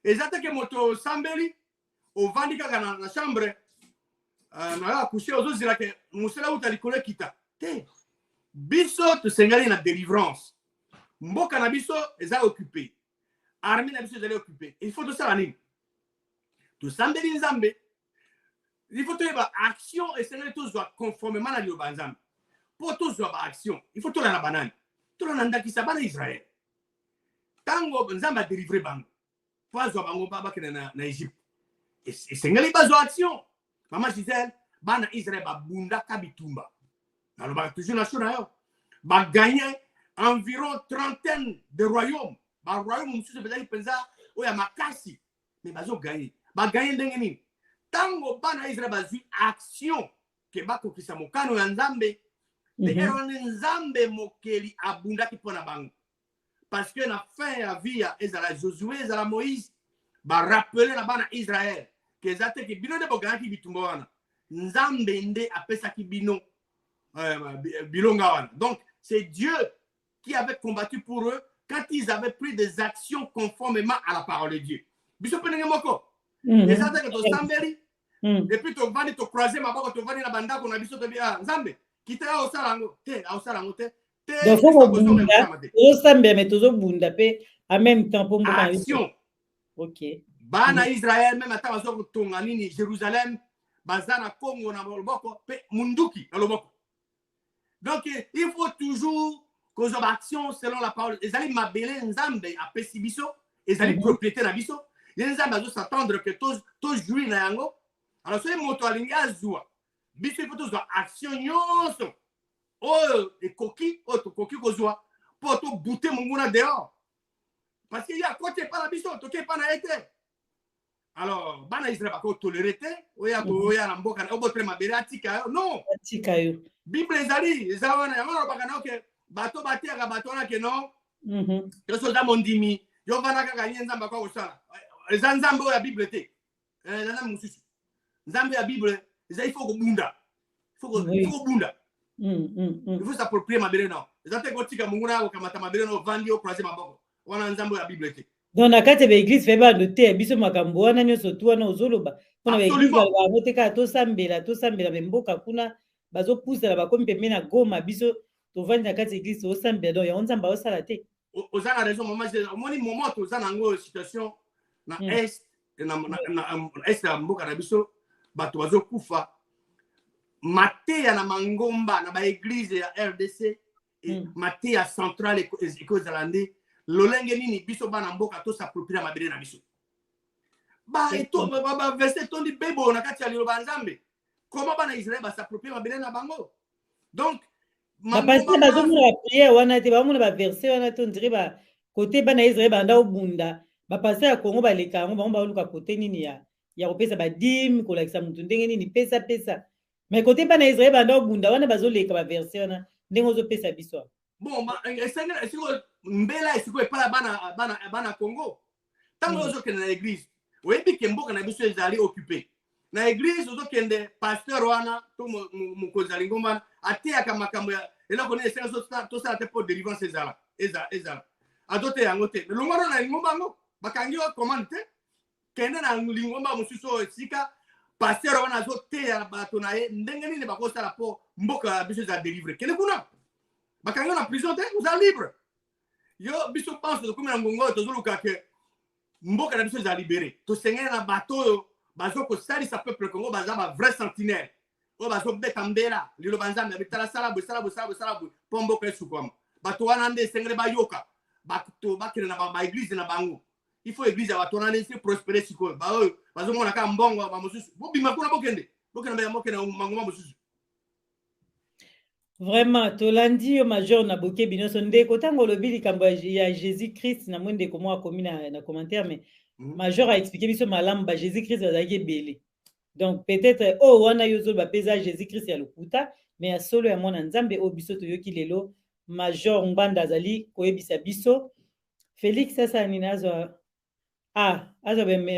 Speaker 4: Ezata ke moto sambeli o vandika kana na chambre na la coucher ozo zira ke musala utali kole kita. Te. Biso te sengali na délivrance. Mboka na biso eza occupé. Armée na biso ezali occupé. Il faut de ça nini? Tout sambeli nzambe. Il faut trouver action et c'est tout soit conformément à l'Obanzam. Pour tout soit action, il faut tout la banane. Tout la nanda qui s'abana Israël. Tango nzamba délivrer bango. Faut soit bango baba qui na Égypte. Et c'est ngali bazo action. Maman Gisèle, bana Israël ba bunda kabitumba. Na lo ba toujours na chona yo. Ba gagner environ trentaine de royaumes. Ba royaume musu se bezali penza oya makasi. Mais bazo gagner. Ba gagner ndenge nini? Tango bana Israël bazi action ke bako kisa mokano ya nzambe te nzambe mokeli abunda ki pona bango parce que na fin ya via ezala Josué ezala Moïse ba rappeler na bana Israël ke zate ke bino de bogaki bitumba wana nzambe nde apesa ki bino bilonga wana. Donc c'est Dieu qui avait combattu pour eux quand ils avaient pris des actions conformément à la parole de Dieu. Biso penenge moko ezate ke to sambeli et puis tu vas te croiser ma boko tu vas na banda ko na biso to bia nzambe kita o salango te
Speaker 3: donc faut bunda o sambe mais tozo bunda pe en même temps pour moi
Speaker 4: action.
Speaker 3: OK
Speaker 4: Bana Israël même ata bazo ko tonga nini Jérusalem bazana Congo na loboko pe munduki na loboko. Donc il faut toujours cause of action selon la parole. Ezali mabele nzambe apesi biso ezali propriété na biso. Nzambe bazo s'attendre que tous jouir na yango. Alors, si moto alingi azwa, biso faut tous action nyonso. Oh, et coquille, oh, to coquille kozwa, pour to bouter mon mouna dehors. Parce qu'il y a côté pas la biso, to pas na été. Alors, bana Israël ba ko tolérer te, oya to oya na mboka na obotre mabere atika yo. Non.
Speaker 3: Atika yo.
Speaker 4: Bible ezali, ezawana yango na baka na ke bato batia bato na ke non. Yo so da mondimi, yo bana ka gagner nzamba kwa osala. Ezanzambo ya Bible te. Nzambo mususu. Nzambe ya Bible, il faut bunda. Il faut bunda. Il faut s'approprier ma belle non. Ezate ko tika munguna ko kamata ma belle no vandi o croiser ma boko. Wana nzambe ya Bible te.
Speaker 3: Donc na kati be église fe ba noter biso makambo wana nyoso tu wana ozoloba. Pona be église ba moteka to sambela be mboka kuna bazo pousa ba komi pembe na Goma biso to vandi na kati église o sambela donc ya nzamba o sala te.
Speaker 4: Ozana raison maman, moni moment to zana ngo situation na est na est ya mboka na biso bato bazo kufa mateya na mangomba na ba église ya RDC et mateya centrale ekozalande lolenge nini biso bana mboka to s'approprier mabele na biso ba eto ba verset tondi bebo na kati ya liloba nzambe comment bana Israël ba s'approprier mabele na bango. Donc
Speaker 3: ba pasteur bazo mura prière wana te ba mona ba verset wana to ndire ba côté bana Israël banda obunda bapaster ya Congo baleka yango bango baoluka kote nini ya kopesa badime kolakisa mutu ndenge nini pesa mais kote mpa na Israel banda obunda wana bazoleka baversion wana ndenge ozopesa biso
Speaker 4: bon esiko mbela esiko epala bana Congo ntango ozokende na église oyebi ke mboka na biso ezali occupé na église ozokende pasteur wana to mokonzi ya lingomba ateyaka makambo ya eloko nini esenga tosala te mpo délivrance ezala azote yango te longwana na lingomba yango bakangi yo commande te kende na lingomba mosusu oyo esika pasteur wana azoteya bato na ye ndenge nini bakosala mpo mboka ya biso eza délivre kende kuna bakangi yo na prison te oza libre yo biso pense tokomi na ngongo oyo tozoluka ke mboka na biso eza libéré tosengeli na bato oyo bazokosalisa peuple Congo baza ba vrai sentinelle oyo bazobeta mbela liloba nzambe abetala sala bwe mpo mboka esukama bato wana nde esengeli bayoka bato bakende na baeglise na bango il faut église ya bato wana nde esi prospere sikoyo baoyo bazomona kaka mbongo bamosusu bobima kuna bokende mangoma mosusu.
Speaker 3: Vraiment tolandi yo major na boke binoso ndeko ntango olobi likambo ya Jésus Christ na mwe ndeko moko akomi na commentaire mais major a expliqué biso malamu ba Jésus Christ bazalaki ebele donc peut-être wana yo ozoloba peza Jésus Christ ya lokuta mais ya solo ya mwana nzambe oyo biso toyoki lelo major Ngbanda azali koyebisa biso Félix sasa nini azwa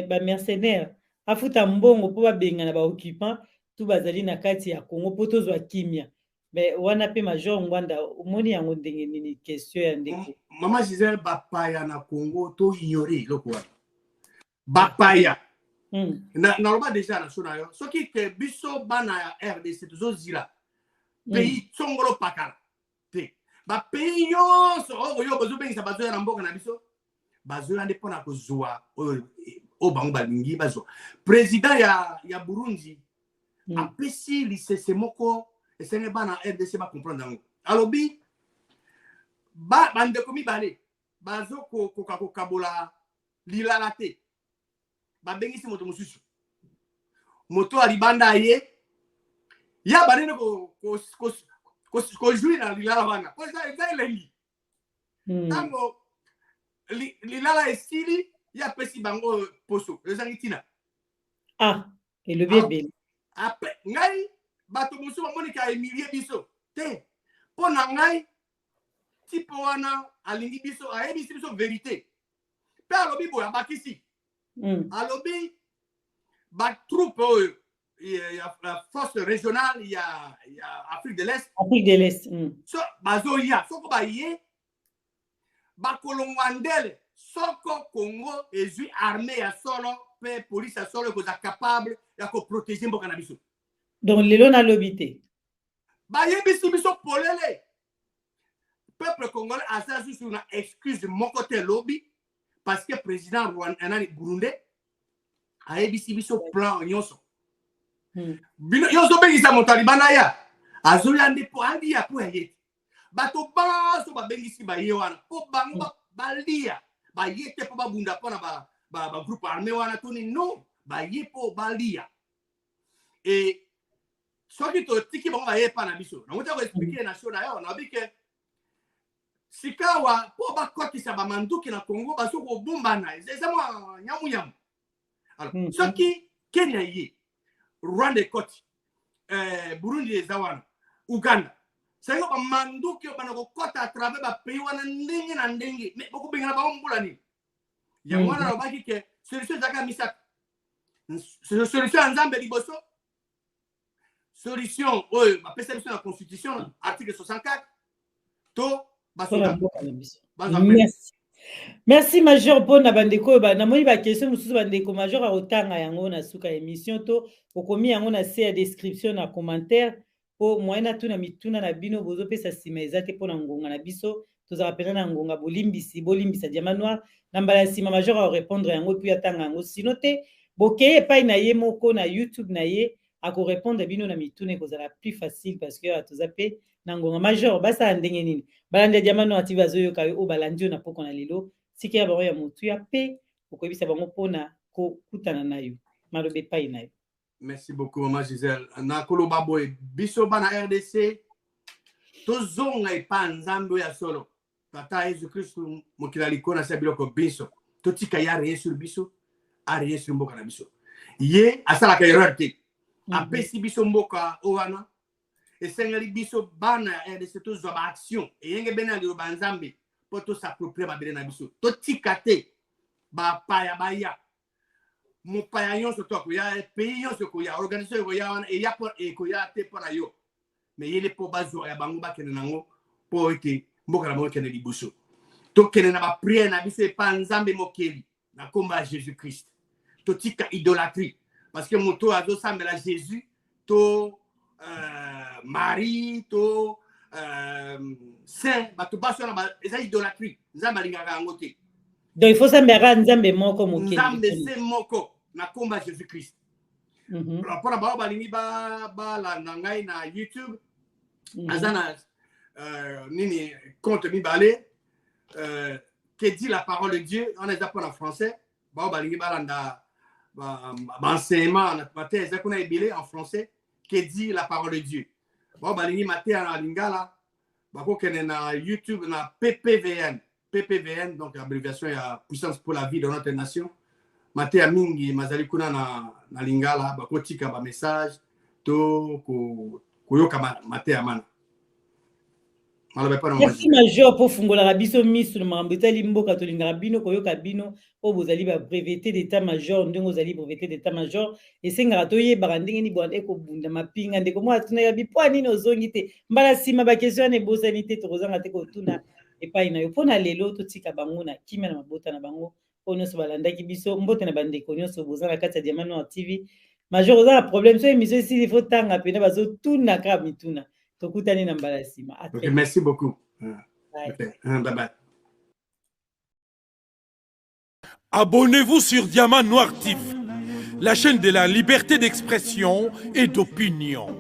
Speaker 3: bamercenaire afuta mbongo mpo babenga na baoccupant tu bazali na kati ya Congo mpo tozwa kimia mais wana pe major Ngbanda omoni yango ndenge nini question ya ndeko
Speaker 4: mama Gisèle bapaya na Congo to ignore eloko wana bapaya naloba déjà na so na yo soki ke biso bana ya RDC tozozila pays tsongolo pakala te bapays nyonso oyo bozobengisa bazoya na mboka na biso bazoya nde mpona kozwa oyo bango balingi bazwa président ya Burundi apesi lisese moko esenge bana RDC bacomprendre yango alobi bandeko mibale bazokoka kokabola lilala te babengisi moto mosusu moto alibanda ye ya banene kojoui na lilala wana po eza elengi ntango lilala esili ya pesi bango poso ezangi ntina
Speaker 3: elobi ebele
Speaker 4: apres ngai bato mosusu bamonika emilie biso te mpo na ngai tipe wana alingi biso ayebisi biso vérité mpe alobi boye abakisi alobi batroupe oyo ya force régionale ya Afrique de l'Est so bazoya soko baye bakolongwa ndele soko Congo ezwi armée ya solo mpe police ya solo ekoza capable ya koprotege mboka na biso
Speaker 3: donc lelo nalobi te
Speaker 4: bayebisi biso polele peuple congolais asala susu na excuse moko te lobi parce que président Rwanda Burundi ayebisi biso plan nyonso yo ozobengisa moto alibana ya azoya nde mpo alia mpo ya ye bato banso babengisi baye wana mpo bango balia baye te mpo babunda mpo na bagroupe armé wana toni non baye mpo balia e soki totiki bango baye epa na biso nango ta koexplike na show na yo nabi ke sikawa mpo bakotisa bamanduki na Congo bazokobumbana eza mwa nyamunyamu alors soki Kenya ye Rwanda ekoti Burundi eza wana Uganda sayo bamanduki bana kokota à travers bapays wana ndenge na ndenge mais bokobengana bango mbula nini yango wana nalobaki ke solution ezaka misaka solution ya nzambe liboso solution oyo bapesa biso na constitution article 64 to
Speaker 3: merci major mpona bandeko namoni bakestion mosusu bandeko major akotanga yango na suka ya émission to okomi yango na se ya description na commentaire po moyen atuna mituna na bino bozopesa nsima eza te mpona ngonga na biso tozala pena na ngonga bolimbisa diamant noir na mbala ya nsima major akorépondre yango epuis atanga yango sino te bokeye epai na ye moko na YouTube na ye akorépondre bino na mituna ekozala plus facile parce que toza pe na ngonga major basala ndenge nini balandi ya diamant noir TV azoyoka yo oyo balandi yo na poko na lelo sika ya bango ya motu ya pe okoyebisa bango mpona kokutana na yo maloba epai na yo.
Speaker 4: Merci beaucoup, Maman Gisèle. Nakoloba boy, biso bana RDC, tozonga epa nzambe ya solo. Tata Yesu Kristu mokila likona sa biloko biso. totika ya rien sur biso a rien sur mboka na biso ye asala ka erreur te apesi biso mboka owana esengeli biso bana RDC to zoba action eyenge bena liro banzambe poto s'approprier ba bele na biso totika te ba paya baya mopaya nyonso to ko ya pays nyonso ko ya organisation ko ya wana e ya por e ko ya te pona yo mais yele po bazo ya bango ba kene nango po ete mboka na bango kene libuso to kene na ba prière na biso pa nzambe mokeli na komba Jésus Christ to tika idolâtrie parce que moto azo sambela Jésus to Marie to saint bato baso na ba eza idolâtrie nzambe alingaka yango te.
Speaker 3: Donc il faut sambela nzambe moko mokeli
Speaker 4: nzambe se moko na komba Jésus Christ. Pour ba balingi ba la ngai na YouTube azana nini compte mi balé que dit la parole de Dieu on est appris en français ba balingi balanda enseignement na thèse qu'on a ébilé en français que dit la parole de Dieu ba balingi maté na lingala ba ko kene na YouTube na PPVN donc abréviation ya puissance pour la vie de notre nation maté ya mingi mazali kuna na lingala ba ko tika ba message to ko yoka maté ya mana.
Speaker 3: Merci major pour fungola rabiso misu na mambeta limbo katolinga rabino koyoka bino po bozali ba breveté d'état major ndongo zali breveté d'état major esenga toye barandingi ni bwande ko bunda mapinga ndeko mo atuna ya bipwani no zongi te mbala sima ba question ne bosani te tokozanga te ko tuna epai na yo pona lelo to tika bango na kimia na mabota na bango ono so balandaki biso mbote na bandeko nyonso bozala kati ya Diamant Noir TV major ozala problème so émission ici il faut tanga pena bazo tuna ka mituna.
Speaker 4: Okay, merci beaucoup. Okay. Bye bye.
Speaker 1: Abonnez-vous sur Diamant Noir TV, la chaîne de la liberté d'expression et d'opinion.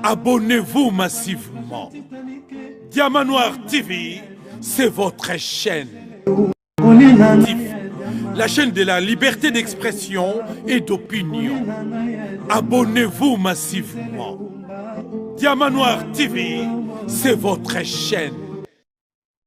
Speaker 1: Abonnez-vous massivement. Diamant Noir TV, c'est votre chaîne. La chaîne de la liberté d'expression et d'opinion. Abonnez-vous massivement. Diamant Noir TV, c'est votre chaîne.